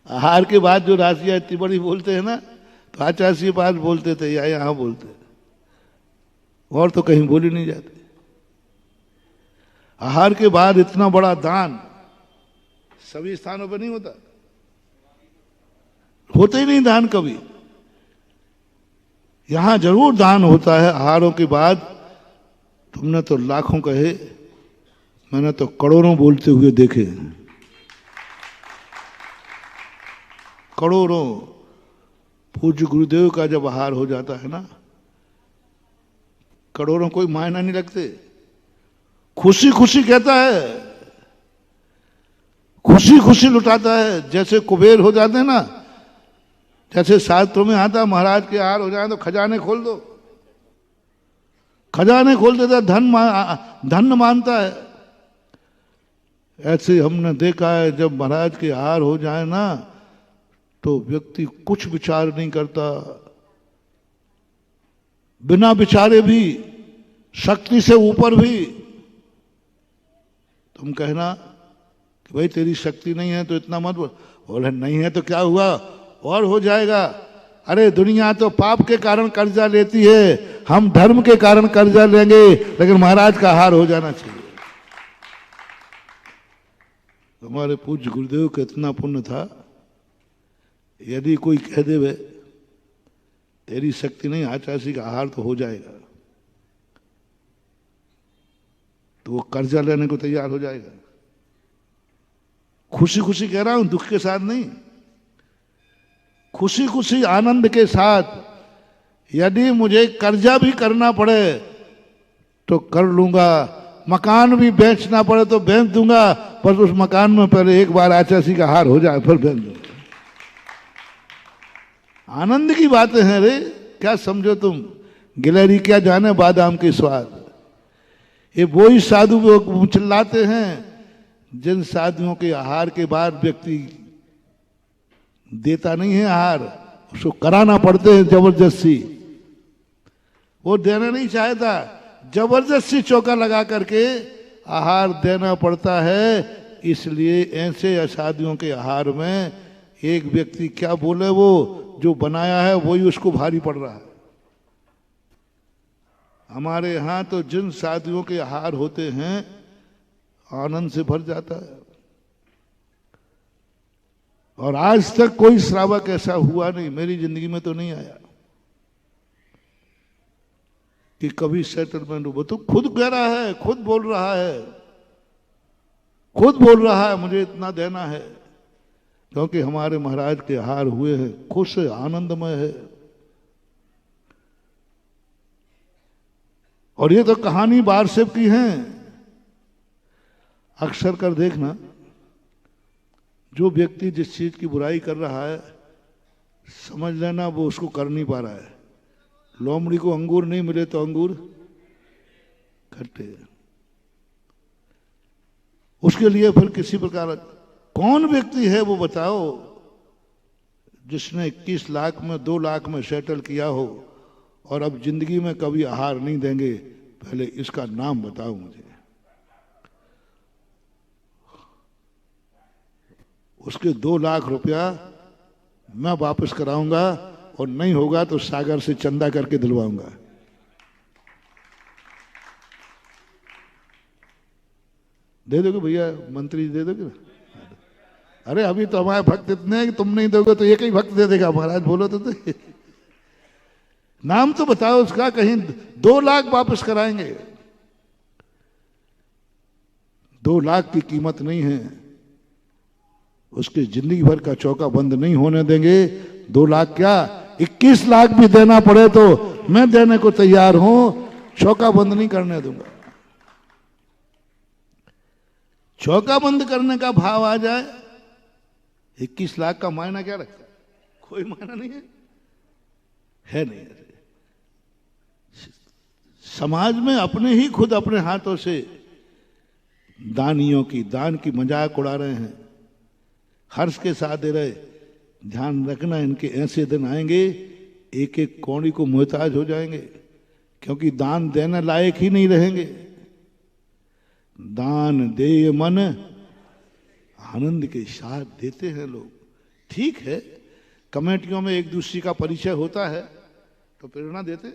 आहार के बाद जो राशियां इतनी बड़ी बोलते हैं ना, तो आचार्य के पास बोलते थे या यहां बोलते, और तो कहीं बोली नहीं जाती। आहार के बाद इतना बड़ा दान सभी स्थानों पर नहीं होता, होते ही नहीं दान कभी। यहां जरूर दान होता है आहारों के बाद। तुमने तो लाखों कहे, मैंने तो करोड़ों बोलते हुए देखे, करोड़ों। पूज्य गुरुदेव का जब आहार हो जाता है ना, करोड़ों कोई मायना नहीं लगते, खुशी खुशी कहता है, खुशी खुशी लुटाता है। जैसे कुबेर हो जाते हैं ना, जैसे शास्त्रों में आता महाराज के आहार हो जाए तो खजाने खोल दो, खजाने खोल देता, धन मानता है। ऐसे हमने देखा है, जब महाराज के आहार हो जाए ना, तो व्यक्ति कुछ विचार नहीं करता, बिना विचारे भी, शक्ति से ऊपर भी। तुम कहना कि भाई तेरी शक्ति नहीं है तो इतना मत बोल, नहीं है तो क्या हुआ, और हो जाएगा। अरे दुनिया तो पाप के कारण कर्जा लेती है, हम धर्म के कारण कर्जा लेंगे, लेकिन महाराज का हार हो जाना चाहिए। हमारे पूज्य गुरुदेव का इतना पुण्य था, यदि कोई कह दे तेरी शक्ति नहीं, आचार्य का आहार तो हो जाएगा, तो वो कर्जा लेने को तैयार हो जाएगा। खुशी खुशी कह रहा हूं, दुख के साथ नहीं, खुशी खुशी आनंद के साथ। यदि मुझे कर्जा भी करना पड़े तो कर लूंगा, मकान भी बेचना पड़े तो बेच दूंगा, बस उस मकान में पहले एक बार आचार्य का हार हो जाए, फिर बेच दूंगा। आनंद की बातें हैं रे, क्या समझो तुम, गिलहरी क्या जाने बादाम के स्वाद। ये वो ही साधु वो चिल्लाते हैं जिन साधुओं के आहार के बाद व्यक्ति देता नहीं है आहार, उसको कराना पड़ते हैं जबरदस्ती। वो देना नहीं चाहता, जबरदस्ती चौका लगा करके आहार देना पड़ता है। इसलिए ऐसे असाधुओं के आहार में एक व्यक्ति क्या बोले, वो जो बनाया है वही उसको भारी पड़ रहा है। हमारे यहाँ तो जिन शादियों के हार होते हैं आनंद से भर जाता है, और आज तक कोई श्रावक ऐसा हुआ नहीं, मेरी जिंदगी में तो नहीं आया कि कभी सेटलमेंट हो। तो खुद कह रहा है, खुद बोल रहा है, खुद बोल रहा है मुझे इतना देना है, क्योंकि हमारे महाराज के हार हुए हैं, खुश है, आनंदमय है। और ये तो कहानी बारसेब की है। अक्सर कर देखना, जो व्यक्ति जिस चीज की बुराई कर रहा है समझ लेना वो उसको कर नहीं पा रहा है। लोमड़ी को अंगूर नहीं मिले तो अंगूर खट्टे, उसके लिए फिर किसी प्रकार, कौन व्यक्ति है वो बताओ जिसने 21 लाख में 2 लाख में सेटल किया हो और अब जिंदगी में कभी आहार नहीं देंगे, पहले इसका नाम बताओ मुझे। उसके 2 लाख रुपया मैं वापस कराऊंगा, और नहीं होगा तो सागर से चंदा करके दिलवाऊंगा। दे दोगे भैया, मंत्री दे दोगे ना? अरे अभी तो हमारे भक्त इतने हैं कि तुम नहीं दोगे तो एक ही भक्त दे देगा। महाराज बोलो तो नाम तो बताओ उसका, कहीं 2 लाख वापस कराएंगे। 2 लाख की कीमत नहीं है, उसकी जिंदगी भर का चौका बंद नहीं होने देंगे। 2 लाख क्या, 21 लाख भी देना पड़े तो मैं देने को तैयार हूं, चौका बंद नहीं करने दूंगा। चौका बंद करने का भाव आ जाए, 21 लाख का मायना क्या रखता है? कोई मायना नहीं है नहीं। समाज में अपने ही खुद अपने हाथों से दानियों की दान की मजाक उड़ा रहे हैं, हर्ष के साथ दे रहे। ध्यान रखना, इनके ऐसे दिन आएंगे एक एक कौड़ी को मोहताज हो जाएंगे, क्योंकि दान देने लायक ही नहीं रहेंगे। दान दे मन आनंद के साथ देते हैं लोग। ठीक है, कमेटियों में एक दूसरे का परिचय होता है तो प्रेरणा देते,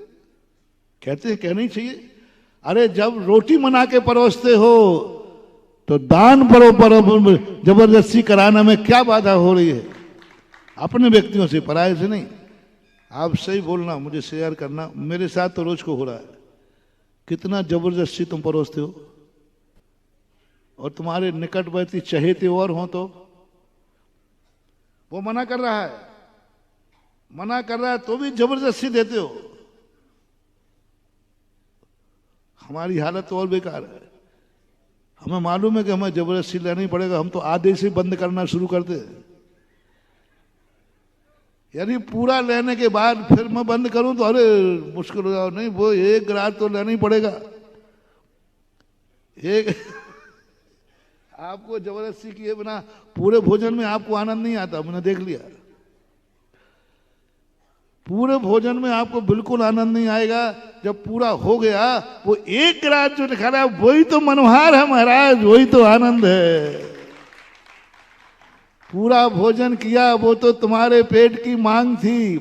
कहते हैं, कहना ही चाहिए। अरे जब रोटी बना के परोसते हो तो दान परो जबरदस्ती कराने में क्या बाधा हो रही है? अपने व्यक्तियों से, पराये से नहीं। आप सही बोलना, मुझे शेयर करना, मेरे साथ तो रोज को हो रहा है। कितना जबरदस्ती तुम परोसते हो, और तुम्हारे निकटवर्ती चहेते और हो तो वो मना कर रहा है तो भी जबरदस्ती देते हो। हमारी हालत तो और बेकार है। हमें मालूम है कि हमें जबरदस्ती लेना ही पड़ेगा, हम तो आधे से बंद करना शुरू करते हैं। यानी पूरा लेने के बाद फिर मैं बंद करूं तो अरे मुश्किल हो जाओ, नहीं वो 1 ग्रास तो लेना ही पड़ेगा। एक आपको जबरदस्ती किए बिना पूरे भोजन में आपको आनंद नहीं आता, मैंने देख लिया। पूरे भोजन में आपको बिल्कुल आनंद नहीं आएगा। जब पूरा हो गया, वो 1 ग्रास जो लिखा रहा है वही तो मनोहार है महाराज, वही तो आनंद है। पूरा भोजन किया वो तो तुम्हारे पेट की मांग थी,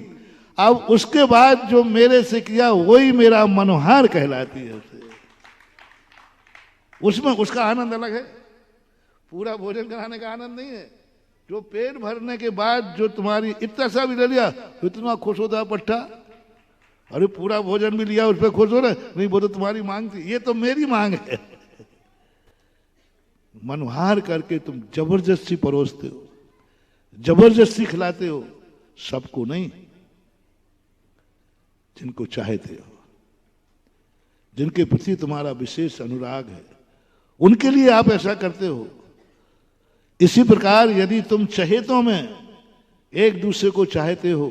अब उसके बाद जो मेरे से किया वही मेरा मनोहार कहलाती है। उसमें उसका आनंद अलग है, पूरा भोजन कराने का आनंद नहीं है। जो पेट भरने के बाद जो तुम्हारी इतना सा भी ले लिया तो इतना खुश होता है पट्टा, अरे पूरा भोजन भी लिया उस पर खुश हो रहे, नहीं वो तो तुम्हारी मांग थी, ये तो मेरी मांग है। मनोहार करके तुम जबरदस्ती परोसते हो, जबरदस्ती खिलाते हो, सबको नहीं, जिनको चाहते हो, जिनके प्रति तुम्हारा विशेष अनुराग है, उनके लिए आप ऐसा करते हो। इसी प्रकार यदि तुम चहेतों में एक दूसरे को चाहते हो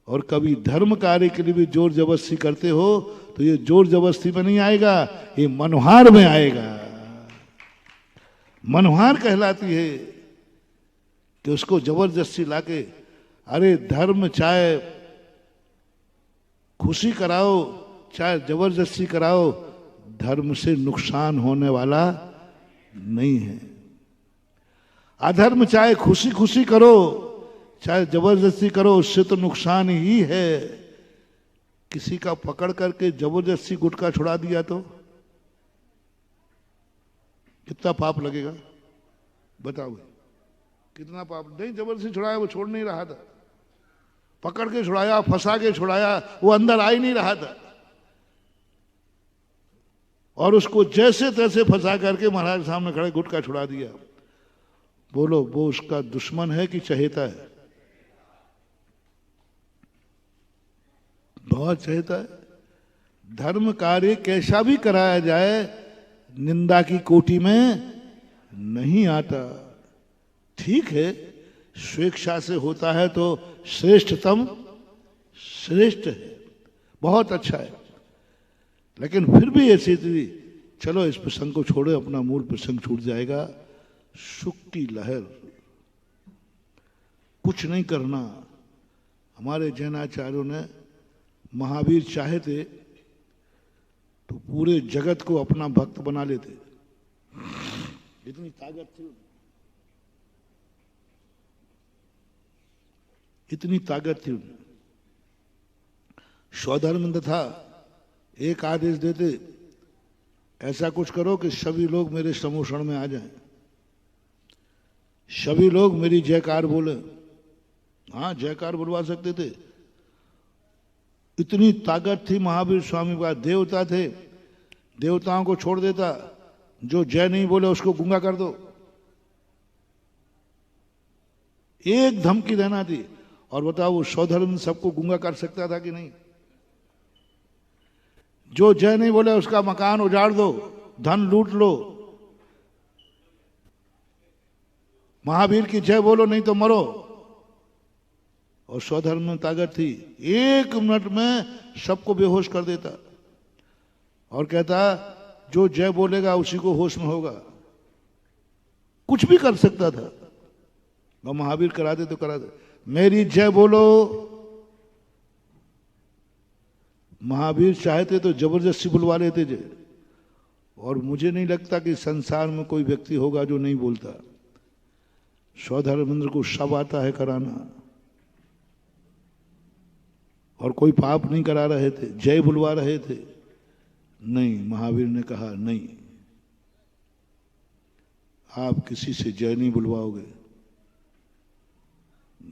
और कभी धर्म कार्य के लिए भी जोर जबरदस्ती करते हो, तो ये जोर जबरदस्ती में नहीं आएगा, ये मनोहार में आएगा। मनोहार कहलाती है कि उसको जबरदस्ती लाके, अरे धर्म चाहे खुशी कराओ चाहे जबरदस्ती कराओ, धर्म से नुकसान होने वाला नहीं है। अधर्म चाहे खुशी खुशी करो चाहे जबरदस्ती करो, उससे तो नुकसान ही है। किसी का पकड़ करके जबरदस्ती गुटखा छुड़ा दिया तो कितना पाप लगेगा बताओ भाई, कितना पाप। नहीं जबरदस्ती छुड़ाया, वो छोड़ नहीं रहा था, पकड़ के छुड़ाया, फंसा के छुड़ाया, वो अंदर आ ही नहीं रहा था, और उसको जैसे तैसे फंसा करके महाराज के सामने खड़े गुटखा छुड़ा दिया। बोलो वो उसका दुश्मन है कि चहेता है? बहुत चहेता है। धर्म कार्य कैसा भी कराया जाए निंदा की कोटि में नहीं आता। ठीक है, स्वेच्छा से होता है तो श्रेष्ठतम श्रेष्ठ है, बहुत अच्छा है, लेकिन फिर भी ऐसी थी, चलो इस प्रसंग को छोड़ो, अपना मूल प्रसंग छूट जाएगा। सुख की लहर, कुछ नहीं करना। हमारे जैनाचार्यों ने, महावीर चाहे थे तो पूरे जगत को अपना भक्त बना लेते, इतनी ताकत थी, इतनी ताकत थी उनमें। स्वधर्म था, एक आदेश देते, ऐसा कुछ करो कि सभी लोग मेरे समूषण में आ जाएं, सभी लोग मेरी जयकार बोले। हाँ, जयकार बुलवा सकते थे, इतनी ताकत थी महावीर स्वामी का। देवता थे, देवताओं को छोड़ देता, जो जय नहीं बोले उसको गूंगा कर दो, एक धमकी देना थी। और बताओ वो स्वधर्म सबको गूंगा कर सकता था कि नहीं? जो जय नहीं बोले उसका मकान उजाड़ दो, धन लूट लो, महावीर की जय बोलो नहीं तो मरो। और स्वधर्म में ताकत थी, एक मिनट में सबको बेहोश कर देता और कहता जो जय बोलेगा उसी को होश में होगा। कुछ भी कर सकता था, वह महावीर करा दे तो करा दे, मेरी जय बोलो। महावीर चाहते तो जबरदस्ती बुलवा लेते थे, और मुझे नहीं लगता कि संसार में कोई व्यक्ति होगा जो नहीं बोलता। स्वधर्मेंद्र को सब आता है कराना, और कोई पाप नहीं करा रहे थे, जय बुलवा रहे थे। नहीं, महावीर ने कहा नहीं, आप किसी से जय नहीं बुलवाओगे,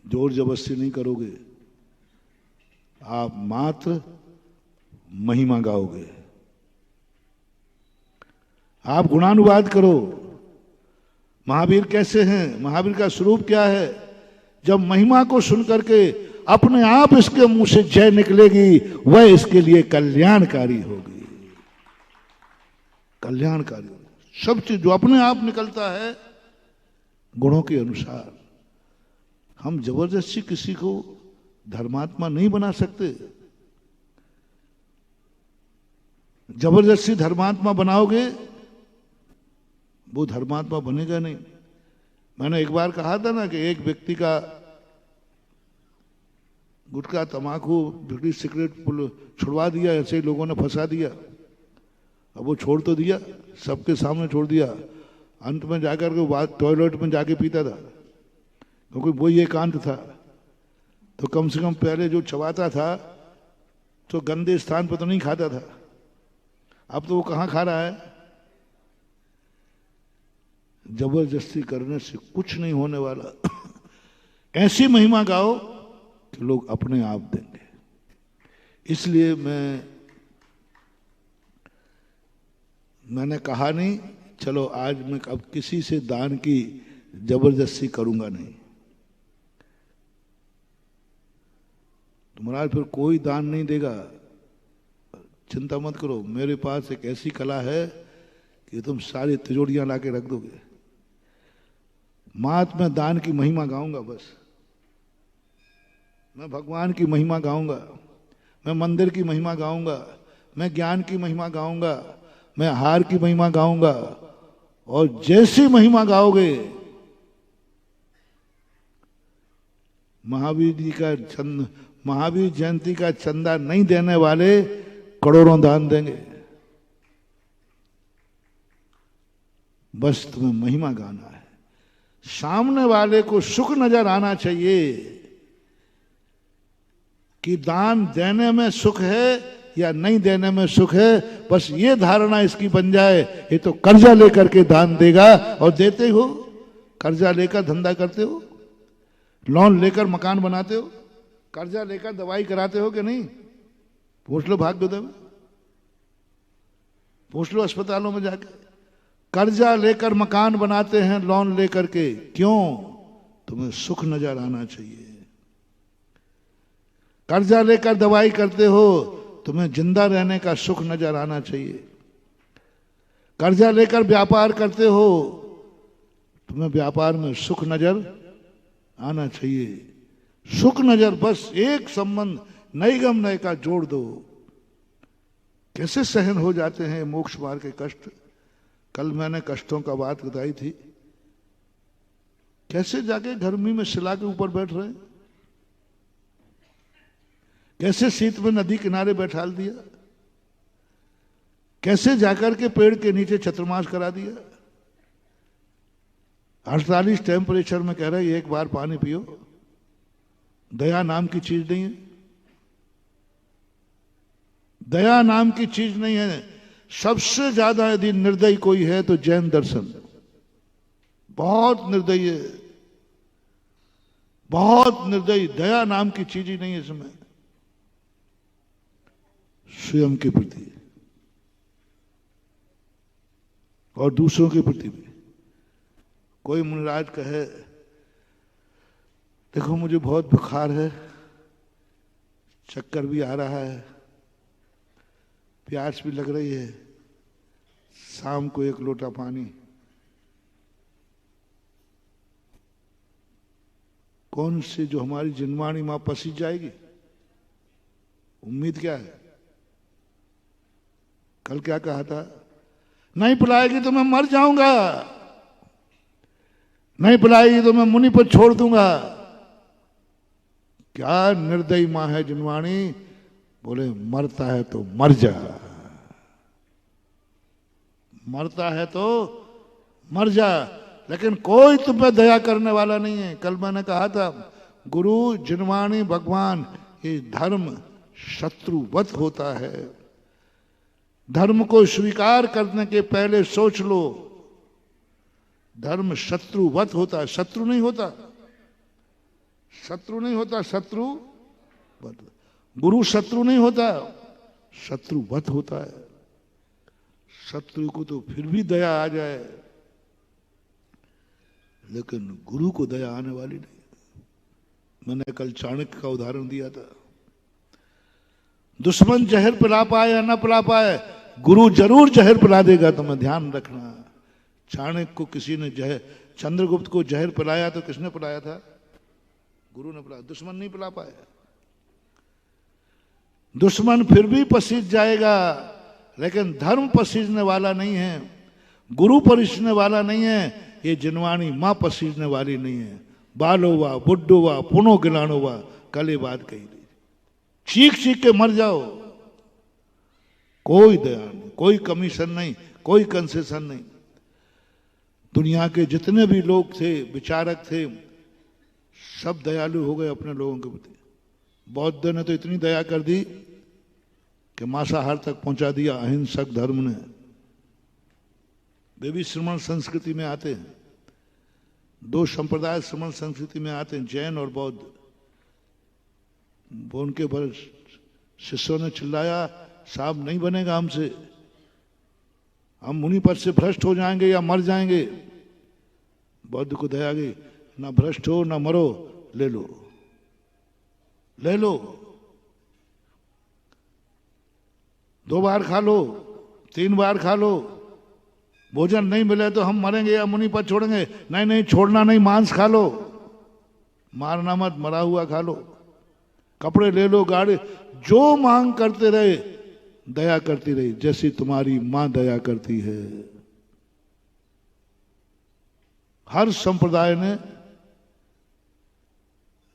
जोर जबरदस्ती नहीं करोगे, आप मात्र महिमा गाओगे, आप गुणानुवाद करो। महावीर कैसे हैं, महावीर का स्वरूप क्या है? जब महिमा को सुन करके अपने आप इसके मुंह से जय निकलेगी, वह इसके लिए कल्याणकारी होगी। कल्याणकारी सब चीज जो अपने आप निकलता है गुणों के अनुसार। हम जबरदस्ती किसी को धर्मात्मा नहीं बना सकते। जबरदस्ती धर्मात्मा बनाओगे वो धर्मात्मा बनेगा नहीं। मैंने एक बार कहा था ना कि एक व्यक्ति का गुटखा, तमाकू, बीड़ी, सिगरेट छुड़वा दिया, ऐसे ही लोगों ने फंसा दिया। अब वो छोड़ तो दिया, सबके सामने छोड़ दिया, अंत में जाकर के बात टॉयलेट में जाके पीता था, क्योंकि वो ये एकांत था। तो कम से कम पहले जो चबाता था तो गंदे स्थान पर तो नहीं खाता था, अब तो वो कहाँ खा रहा है। जबरदस्ती करने से कुछ नहीं होने वाला। ऐसी महिमा गाओ कि लोग अपने आप देंगे। इसलिए मैंने कहा नहीं, चलो आज मैं अब किसी से दान की जबरदस्ती करूंगा नहीं। तो महाराज फिर कोई दान नहीं देगा, चिंता मत करो, मेरे पास एक ऐसी कला है कि तुम सारी तिजोरियां लाके रख दोगे। मात्र मैं दान की महिमा गाऊंगा, बस मैं भगवान की महिमा गाऊंगा, मैं मंदिर की महिमा गाऊंगा, मैं ज्ञान की महिमा गाऊंगा, मैं हार की महिमा गाऊंगा। और जैसी महिमा गाओगे, महावीर जयंती का चंदा नहीं देने वाले करोड़ों दान देंगे। बस तुम्हें महिमा गाना है, सामने वाले को सुख नजर आना चाहिए कि दान देने में सुख है या नहीं देने में सुख है, बस ये धारणा इसकी बन जाए। ये तो कर्जा लेकर के दान देगा, और देते हो, कर्जा लेकर धंधा करते हो, लोन लेकर मकान बनाते हो, कर्जा लेकर दवाई कराते हो कि नहीं? पूछ लो भाग्योदय में, पूछ लो अस्पतालों में जाकर। कर्जा लेकर मकान बनाते हैं लोन लेकर के, क्यों? तुम्हें सुख नजर आना चाहिए। कर्जा लेकर दवाई करते हो, तुम्हें जिंदा रहने का सुख नजर आना चाहिए। कर्जा लेकर व्यापार करते हो, तुम्हें व्यापार में सुख नजर आना चाहिए। सुख नजर, बस एक संबंध नैगम नय का जोड़ दो। कैसे सहन हो जाते हैं मोक्ष मार्ग के कष्ट। कल मैंने कष्टों का बात बताई थी। कैसे जाके गर्मी में शिला के ऊपर बैठ रहे हैं, कैसे शीत में नदी किनारे बैठाल दिया, कैसे जाकर के पेड़ के नीचे चतुर्मास करा दिया। 48 टेम्परेचर में कह रहे एक बार पानी पियो। दया नाम की चीज नहीं है, दया नाम की चीज नहीं है। सबसे ज्यादा यदि निर्दयी कोई है तो जैन दर्शन बहुत निर्दयी है, बहुत निर्दयी। दया नाम की चीज ही नहीं है इसमें, स्वयं के प्रति और दूसरों के प्रति भी। कोई मुनिराज कहे देखो मुझे बहुत बुखार है, चक्कर भी आ रहा है, प्यास भी लग रही है, शाम को एक लोटा पानी। कौन से जो हमारी जिनवाणी मां पसीज जाएगी? उम्मीद क्या है? कल क्या कहा था? नहीं पिलाएगी तो मैं मर जाऊंगा, नहीं पिलाएगी तो मैं मुनि पर छोड़ दूंगा। क्या निर्दयी मां है जिनवाणी। बोले मरता है तो मर जा, मरता है तो मर जा, लेकिन कोई तुम पे दया करने वाला नहीं है। कल मैंने कहा था गुरु जिनवाणी भगवान, ये धर्म शत्रुवत होता है। धर्म को स्वीकार करने के पहले सोच लो, धर्म शत्रुवत होता है, शत्रु नहीं होता, शत्रु नहीं होता, शत्रुवत। गुरु शत्रु नहीं होता, शत्रुवत होता है। शत्रु को तो फिर भी दया आ जाए, लेकिन गुरु को दया आने वाली नहीं। मैंने कल चाणक्य का उदाहरण दिया था। दुश्मन जहर पिला पाए या ना पिला पाए, गुरु जरूर जहर पिला देगा, तुम्हें ध्यान रखना। चाणक्य को किसी ने जहर, चंद्रगुप्त को जहर पिलाया तो किसने पिलाया था? गुरु ने पिलाया, दुश्मन नहीं पिला पाया। दुश्मन फिर भी पसीज जाएगा, लेकिन धर्म पसीजने वाला नहीं है, गुरु पसीजने वाला नहीं है। ये जिनवाणी मां पसीजने वाली नहीं है। बालो वा बुड्ढो वा पुनो गिलानो वा, कल ये बात कही थी। चीख चीख के मर जाओ, कोई दया नहीं, कोई कमीशन नहीं, कोई कंसेशन नहीं। दुनिया के जितने भी लोग थे, विचारक थे, सब दयालु हो गए अपने लोगों के प्रति। बौद्ध ने तो इतनी दया कर दी कि मांसाहार तक पहुंचा दिया अहिंसक धर्म ने। वे भी श्रमण संस्कृति में आते हैं, दो संप्रदाय श्रमण संस्कृति में आते हैं, जैन और बौद्ध। वो उनके पर शिष्यों ने चिल्लाया साहब नहीं बनेगा हमसे, हम मुनि पद से भ्रष्ट हो जाएंगे या मर जाएंगे। बौद्ध को दया गई, ना भ्रष्ट हो ना मरो, ले लो ले लो, 2 बार खा लो, 3 बार खा लो, भोजन नहीं मिले तो हम मरेंगे या मुनि पद छोड़ेंगे। नहीं नहीं छोड़ना नहीं, मांस खा लो, मारना मत, मरा हुआ खा लो, कपड़े ले लो, गाड़ी, जो मांग करते रहे, दया करती रही, जैसी तुम्हारी मां दया करती है। हर संप्रदाय ने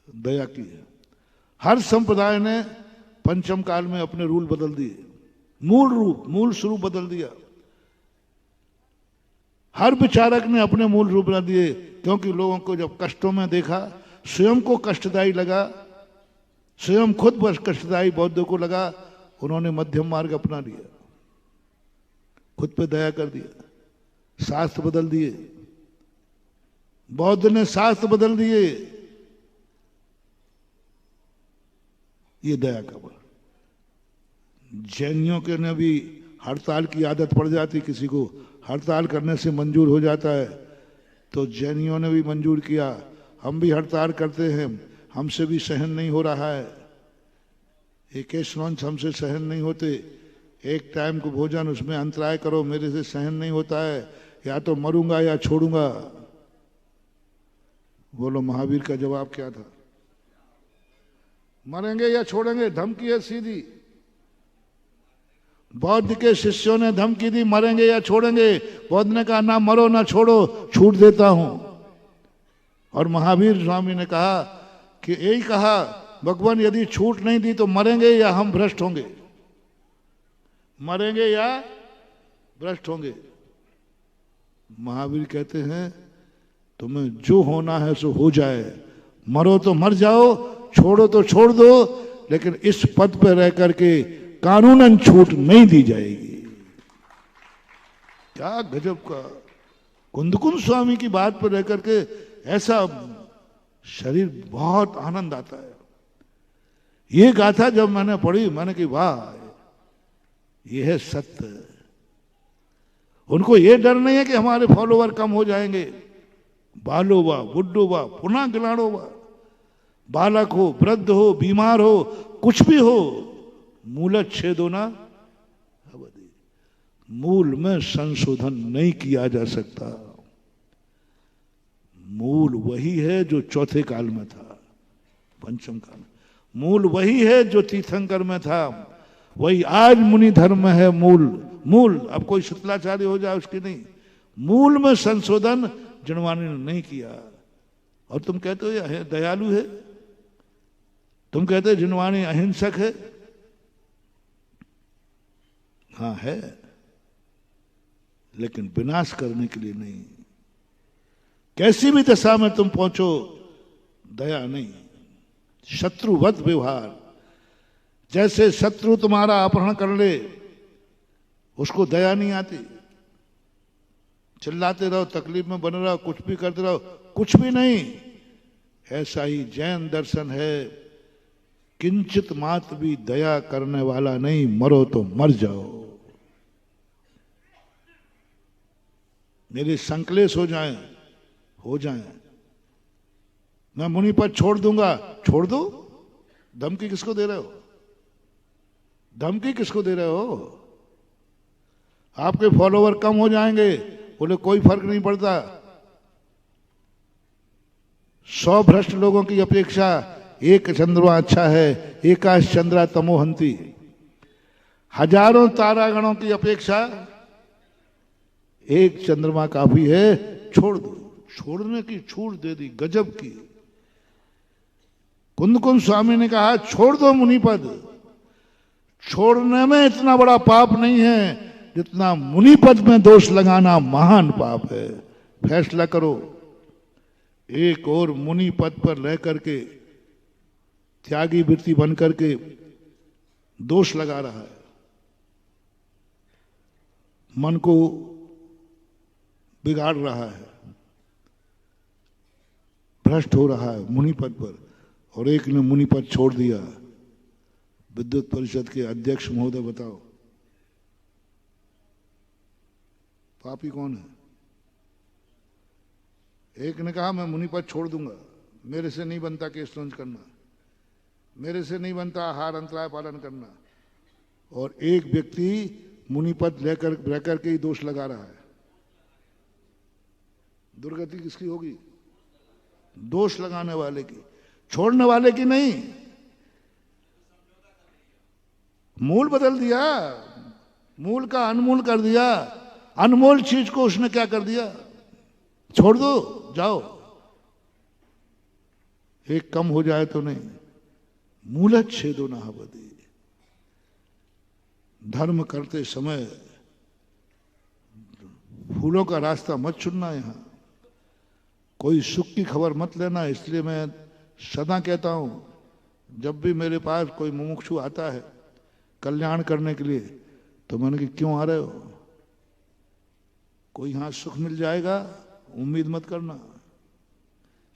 दया की है, हर संप्रदाय ने पंचम काल में अपने रूल बदल दिए, मूल रूप, मूल स्वरूप बदल दिया। हर विचारक ने अपने मूल रूप न दिए, क्योंकि लोगों को जब कष्टों में देखा, स्वयं को कष्टदायी लगा, स्वयं खुद बस कष्टदायी बौद्धों को लगा, उन्होंने मध्यम मार्ग अपना लिया, खुद पे दया कर दिया, शास्त्र बदल दिए। बौद्ध ने शास्त्र बदल दिए, ये दया का बल। जैनियों के ने भी हड़ताल की आदत पड़ जाती, किसी को हड़ताल करने से मंजूर हो जाता है, तो जैनियों ने भी मंजूर किया, हम भी हड़ताल करते हैं, हमसे भी सहन नहीं हो रहा है, एक स्नॉन्स हमसे सहन नहीं होते, एक टाइम को भोजन उसमें अंतराय करो, मेरे से सहन नहीं होता है, या तो मरूंगा या छोड़ूंगा। बोलो महावीर का जवाब क्या था? मरेंगे या छोड़ेंगे? धमकी है सीधी। बौद्ध के शिष्यों ने धमकी दी, मरेंगे या छोड़ेंगे? बौद्ध ने कहा ना मरो ना छोड़ो, छूट देता हूं। और महावीर स्वामी ने कहा कि यही कहा, भगवान यदि छूट नहीं दी तो मरेंगे या हम भ्रष्ट होंगे, मरेंगे या भ्रष्ट होंगे। महावीर कहते हैं तुम्हें जो होना है सो हो जाए, मरो तो मर जाओ, छोड़ो तो छोड़ दो, लेकिन इस पद पर रह करके कानूनन छूट नहीं दी जाएगी। क्या गजब का! कुंदकुंद स्वामी की बात पर रह करके ऐसा शरीर बहुत आनंद आता है। ये गाथा जब मैंने पढ़ी, मैंने कहा वाह, ये है सत्य। उनको ये डर नहीं है कि हमारे फॉलोवर कम हो जाएंगे। बालो वा बुड्ढो वा पुनः गिलाड़ो वा, बालक हो, वृद्ध हो, बीमार हो, कुछ भी हो, मूल छेदो ना अवधि। मूल में संशोधन नहीं किया जा सकता। मूल वही है जो चौथे काल में था, पंचम काल में। मूल वही है जो तीर्थंकर में था, वही आज मुनि धर्म में है। मूल अब कोई शुक्लाचार्य हो जाए उसकी नहीं, मूल में संशोधन जिनवानी ने नहीं किया। और तुम कहते हो ये दयालु है, तुम कहते हो जिनवानी अहिंसक है। हाँ है, लेकिन विनाश करने के लिए नहीं। कैसी भी दशा में तुम पहुंचो, दया नहीं, शत्रुवत व्यवहार। जैसे शत्रु तुम्हारा अपहरण कर ले, उसको दया नहीं आती, चिल्लाते रहो, तकलीफ में बने रहो, कुछ भी करते रहो, कुछ भी नहीं। ऐसा ही जैन दर्शन है, किंचित मात्र भी दया करने वाला नहीं, मरो तो मर जाओ। मेरे संकलेश हो जाएं, मैं मुनि पद छोड़ दूंगा, छोड़ दो। धमकी किसको दे रहे हो? धमकी किसको दे रहे हो? आपके फॉलोवर कम हो जाएंगे, बोले कोई फर्क नहीं पड़ता। 100 भ्रष्ट लोगों की अपेक्षा एक चंद्रमा अच्छा है। एकाश चंद्रा तमोहंती। हजारों तारागणों की अपेक्षा एक चंद्रमा काफी है। छोड़ दो। छोड़ने की छूट दे दी, गजब की। कुंदकुंद स्वामी ने कहा छोड़ दो मुनिपद। छोड़ने में इतना बड़ा पाप नहीं है जितना मुनिपद में दोष लगाना महान पाप है। फैसला करो। एक और मुनि पद पर रह करके त्यागी वृत्ति बन करके दोष लगा रहा है, मन को बिगाड़ रहा है, भ्रष्ट हो रहा है मुनि पद पर। और एक ने मुनि पद छोड़ दिया। विद्युत परिषद के अध्यक्ष महोदय बताओ, पापी कौन है? एक ने कहा मैं मुनि पद छोड़ दूंगा, मेरे से नहीं बनता केस लॉन्च करना, मेरे से नहीं बनता आहार अंतराय पालन करना। और एक व्यक्ति मुनि पद लेकर के ही दोष लगा रहा है। दुर्गति किसकी होगी? दोष लगाने वाले की, छोड़ने वाले की नहीं। मूल बदल दिया, मूल का अनमूल कर दिया। अनमोल चीज को उसने क्या कर दिया? छोड़ दो, जाओ। एक कम हो जाए तो नहीं। मूलच्छेदो न भवति। धर्म करते समय फूलों का रास्ता मत चुनना, यहाँ कोई सुख की खबर मत लेना। इसलिए मैं सदा कहता हूं, जब भी मेरे पास कोई मुमुक्षु आता है कल्याण करने के लिए, तो मैंने कि क्यों आ रहे हो? कोई यहां सुख मिल जाएगा उम्मीद मत करना,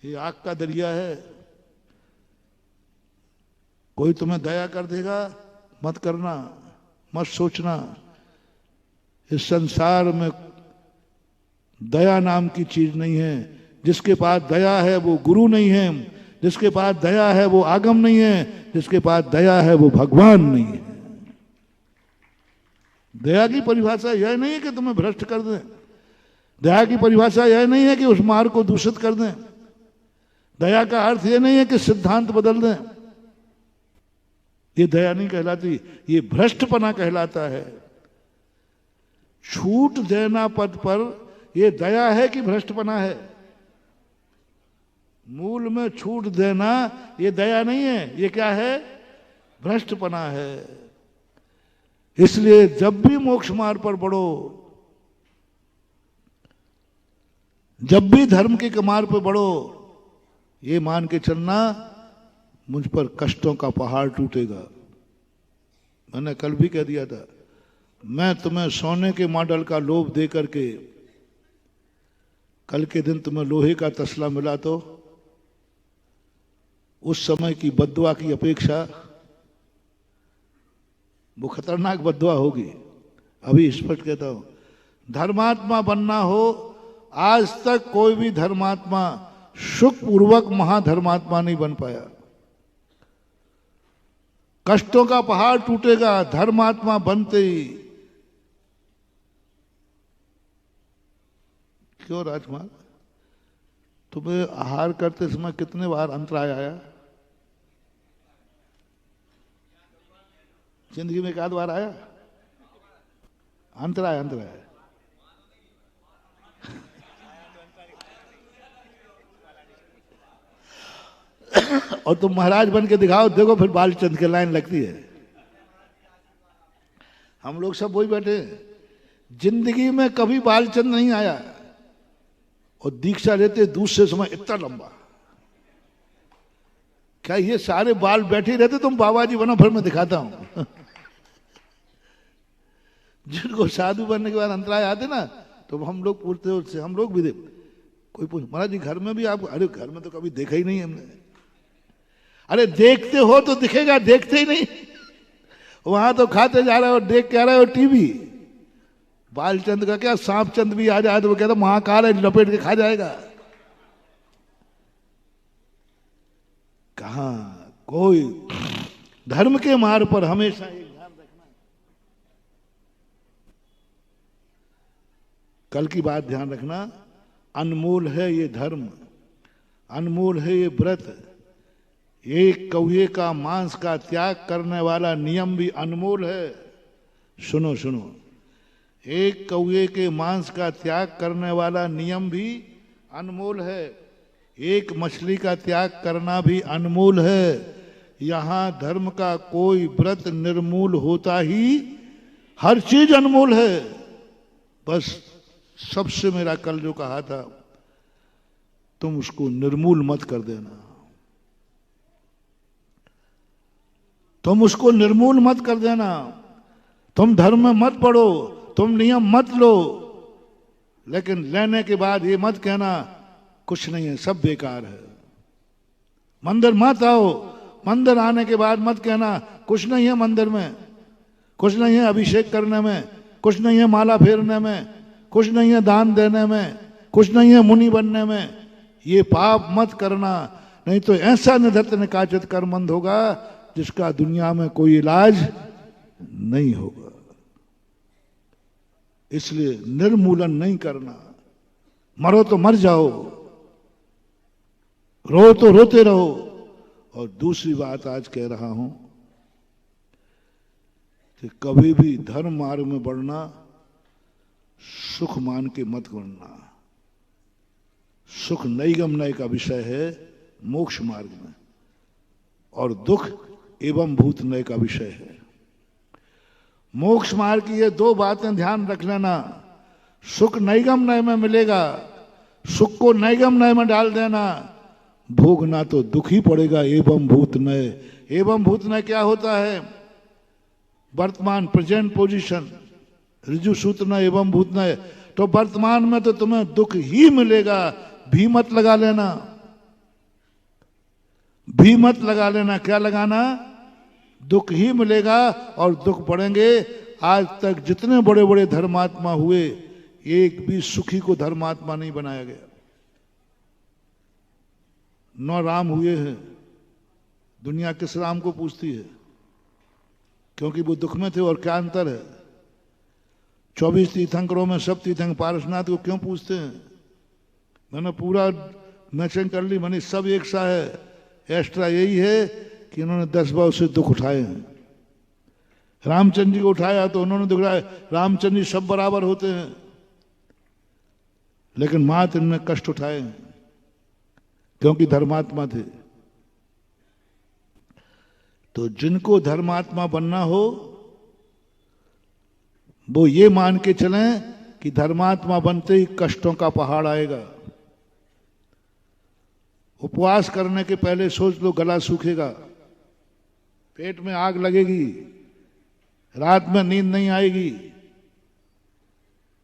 ये आग का दरिया है। कोई तुम्हें दया कर देगा मत करना, मत सोचना। इस संसार में दया नाम की चीज नहीं है। जिसके पास दया है वो गुरु नहीं है, जिसके पास दया है वो आगम नहीं है, जिसके पास दया है वो भगवान नहीं है। दया की परिभाषा यह नहीं है कि तुम्हें भ्रष्ट कर दें, दया की परिभाषा यह नहीं है कि उस मार्ग को दूषित कर दें, दया का अर्थ यह नहीं है कि सिद्धांत बदल दें। ये दया नहीं कहलाती, ये भ्रष्टपना कहलाता है। छूट देना पद पर ये दया है कि भ्रष्टपना है? मूल में छूट देना ये दया नहीं है, ये क्या है? भ्रष्टपना है। इसलिए जब भी मोक्ष मार्ग पर बढ़ो, जब भी धर्म के मार्ग पर बढ़ो, ये मान के चलना मुझ पर कष्टों का पहाड़ टूटेगा। मैंने कल भी कह दिया था, मैं तुम्हें सोने के मॉडल का लोभ दे करके कल के दिन तुम्हें लोहे का तसला मिला तो उस समय की बद्दुआ की अपेक्षा वो खतरनाक बद्दुआ होगी। अभी स्पष्ट कहता हूं, धर्मात्मा बनना हो, आज तक कोई भी धर्मात्मा सुखपूर्वक महाधर्मात्मा नहीं बन पाया। कष्टों का पहाड़ टूटेगा धर्मात्मा बनते ही। क्यों राजकुमार, तुम्हें आहार करते समय कितने बार अंतराय आया? जिंदगी में एक आध बार आया अंतराय? अंतराय और तुम महाराज बन के दिखाओ, देखो फिर बालचंद के लाइन लगती है। हम लोग सब वही बैठे, जिंदगी में कभी बालचंद नहीं आया और दीक्षा लेते दूसरे समय इतना लंबा। क्या ये सारे बाल बैठे रहते? तुम बाबा जी बनो, फिर मैं दिखाता हूं। जिनको साधु बनने के बाद अंतराय आते ना, तो हम लोग पूछते उससे, हम लोग भी दे कोई पूछ, महाराज जी घर में भी आप? अरे घर में तो कभी देखा ही नहीं हमने। अरे देखते हो तो दिखेगा, देखते ही नहीं। वहां तो खाते जा रहे हो, देख के आ रहे हो टीवी। बालचंद का क्या, सांप चंद भी आ जाए तो वो कहता महाकाल है, लपेट के खा जाएगा। कहां कोई धर्म के मार्ग पर हमेशा एक ध्यान रखना। कल की बात ध्यान रखना, अनमोल है ये धर्म, अनमोल है ये व्रत। एक कौए का मांस का त्याग करने वाला नियम भी अनमोल है। सुनो सुनो, एक कौए के मांस का त्याग करने वाला नियम भी अनमोल है। एक मछली का त्याग करना भी अनमोल है। यहां धर्म का कोई व्रत निर्मूल होता ही, हर चीज अनमोल है। बस सबसे मेरा कल जो कहा था, तुम उसको निर्मूल मत कर देना, तुम उसको निर्मूल मत कर देना। तुम धर्म में मत पढ़ो, तुम नियम मत लो, लेकिन लेने के बाद ये मत कहना कुछ नहीं है, सब बेकार है। मंदिर मत आओ, मंदिर आने के बाद मत कहना कुछ नहीं है मंदिर में, कुछ नहीं है अभिषेक करने में, कुछ नहीं है माला फेरने में, कुछ नहीं है दान देने में, कुछ नहीं है मुनि बनने में। ये पाप मत करना, नहीं तो ऐसा निधत्त निकाचित कर्मंद होगा जिसका दुनिया में कोई इलाज नहीं होगा। इसलिए निर्मूलन नहीं करना। मरो तो मर जाओ, रो तो रोते रहो। और दूसरी बात आज कह रहा हूं कि कभी भी धर्म मार्ग में बढ़ना सुख मान के मत करना। सुख नैगम्य का विषय है मोक्ष मार्ग में, और दुख एवं भूत नय का विषय है। मोक्ष मार्ग की ये दो बातें ध्यान रख लेना। सुख नैगम नय में मिलेगा, सुख को नैगम नय में डाल देना, भोगना तो दुख ही पड़ेगा। एवं भूत नय, एवं भूत नय क्या होता है? वर्तमान, प्रेजेंट पोजीशन, ऋजु सूत्र न एवं भूत नय। तो वर्तमान में तो तुम्हें दुख ही मिलेगा, भी मत लगा लेना, भी मत लगा लेना। क्या लगाना? दुख ही मिलेगा और दुख पड़ेंगे। आज तक जितने बड़े बड़े धर्मात्मा हुए, एक भी सुखी को धर्मात्मा नहीं बनाया गया। 9 राम हुए हैं, दुनिया किस राम को पूछती है? क्योंकि वो दुख में थे। और क्या अंतर है? 24 तीर्थंकरों में सब तीर्थंकर पारसनाथ को क्यों पूछते हैं? मैंने पूरा मैचिंग कर ली, मैंने सब एक सा है। एक्स्ट्रा यही है कि इन्होंने 10 बार से दुख उठाए हैं। रामचंद्र जी को उठाया तो उन्होंने दुख उठाया। रामचंद्र जी सब बराबर होते हैं, लेकिन मात्र इनने कष्ट उठाए हैं क्योंकि धर्मात्मा थे। तो जिनको धर्मात्मा बनना हो वो ये मान के चलें कि धर्मात्मा बनते ही कष्टों का पहाड़ आएगा। उपवास करने के पहले सोच लो गला सूखेगा, पेट में आग लगेगी, रात में नींद नहीं आएगी।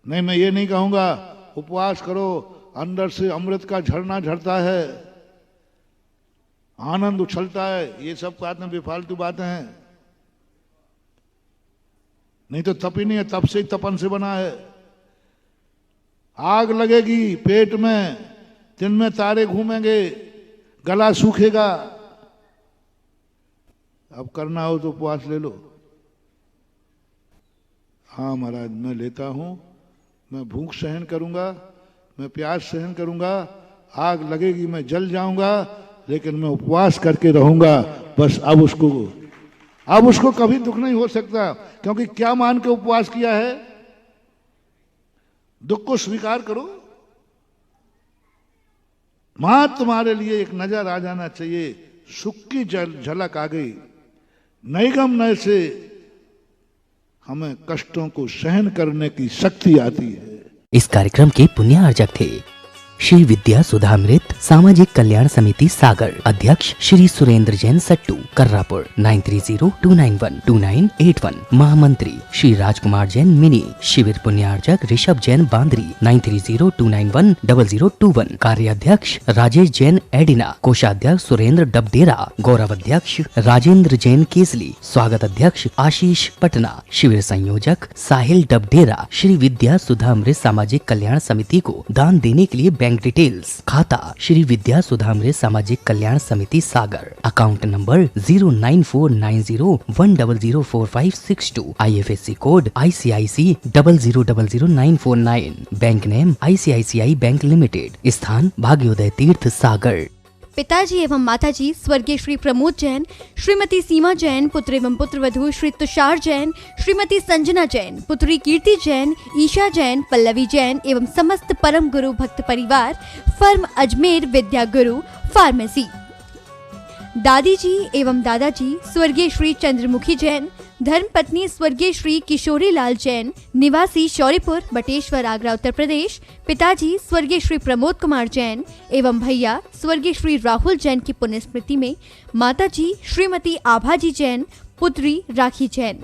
नहीं, मैं ये नहीं कहूंगा उपवास करो, अंदर से अमृत का झरना झरता है, आनंद उछलता है। ये सब बातें बेफालतू बातें हैं। नहीं तो तप ही नहीं है, तप से ही तपन से बना है। आग लगेगी पेट में, दिन में तारे घूमेंगे, गला सूखेगा। अब करना हो तो उपवास ले लो। हाँ महाराज, मैं लेता हूं, मैं भूख सहन करूंगा, मैं प्यास सहन करूंगा, आग लगेगी मैं जल जाऊंगा, लेकिन मैं उपवास करके रहूंगा। बस अब उसको कभी दुख नहीं हो सकता, क्योंकि क्या मान के उपवास किया है? दुख को स्वीकार करो। मां तुम्हारे लिए एक नजर आ जाना चाहिए, सुख की झलक आ गई। नैगम नय से हमें कष्टों को सहन करने की शक्ति आती है। इस कार्यक्रम के पुण्यार्जक थे श्री विद्या सुधामृत सामाजिक कल्याण समिति सागर, अध्यक्ष श्री सुरेंद्र जैन सट्टू, कर्रापुर 9302912981। महामंत्री श्री राजकुमार जैन मिनी। शिविर पुण्यार्जक ऋषभ जैन बांद्री 9302910021। कार्याध्यक्ष राजेश जैन एडिना। कोषाध्यक्ष सुरेंद्र डबडेरा। गौरवाध्यक्ष राजेंद्र जैन केसली। स्वागत अध्यक्ष आशीष पटना। शिविर संयोजक साहिल डबडेरा। श्री विद्या सुधामृत सामाजिक कल्याण समिति को दान देने के लिए बैंक डिटेल्स: खाता श्री विद्या सुधामृत Samajik Kalyan Samiti Sagar, account number 09490100456 IFSC code ICIC 0000949, bank name ICICI bank limited, स्थान भाग्योदय तीर्थ सागर। पिताजी एवं माताजी स्वर्गीय श्री प्रमोद जैन, श्रीमती सीमा जैन, पुत्र एवं पुत्रवधू श्री तुषार जैन, श्रीमती संजना जैन, पुत्री कीर्ति जैन, ईशा जैन, पल्लवी जैन एवं समस्त परम गुरु भक्त परिवार, फर्म अजमेर विद्या गुरु फार्मेसी। दादी जी एवं दादाजी स्वर्गीय श्री चंद्रमुखी जैन, धर्मपत्नी स्वर्गीय श्री किशोरी लाल जैन, निवासी शौरीपुर बटेश्वर आगरा उत्तर प्रदेश। पिताजी स्वर्गीय श्री प्रमोद कुमार जैन एवं भैया स्वर्गीय श्री राहुल जैन की पुण्य स्मृति में माताजी श्रीमती आभाजी जैन, पुत्री राखी जैन।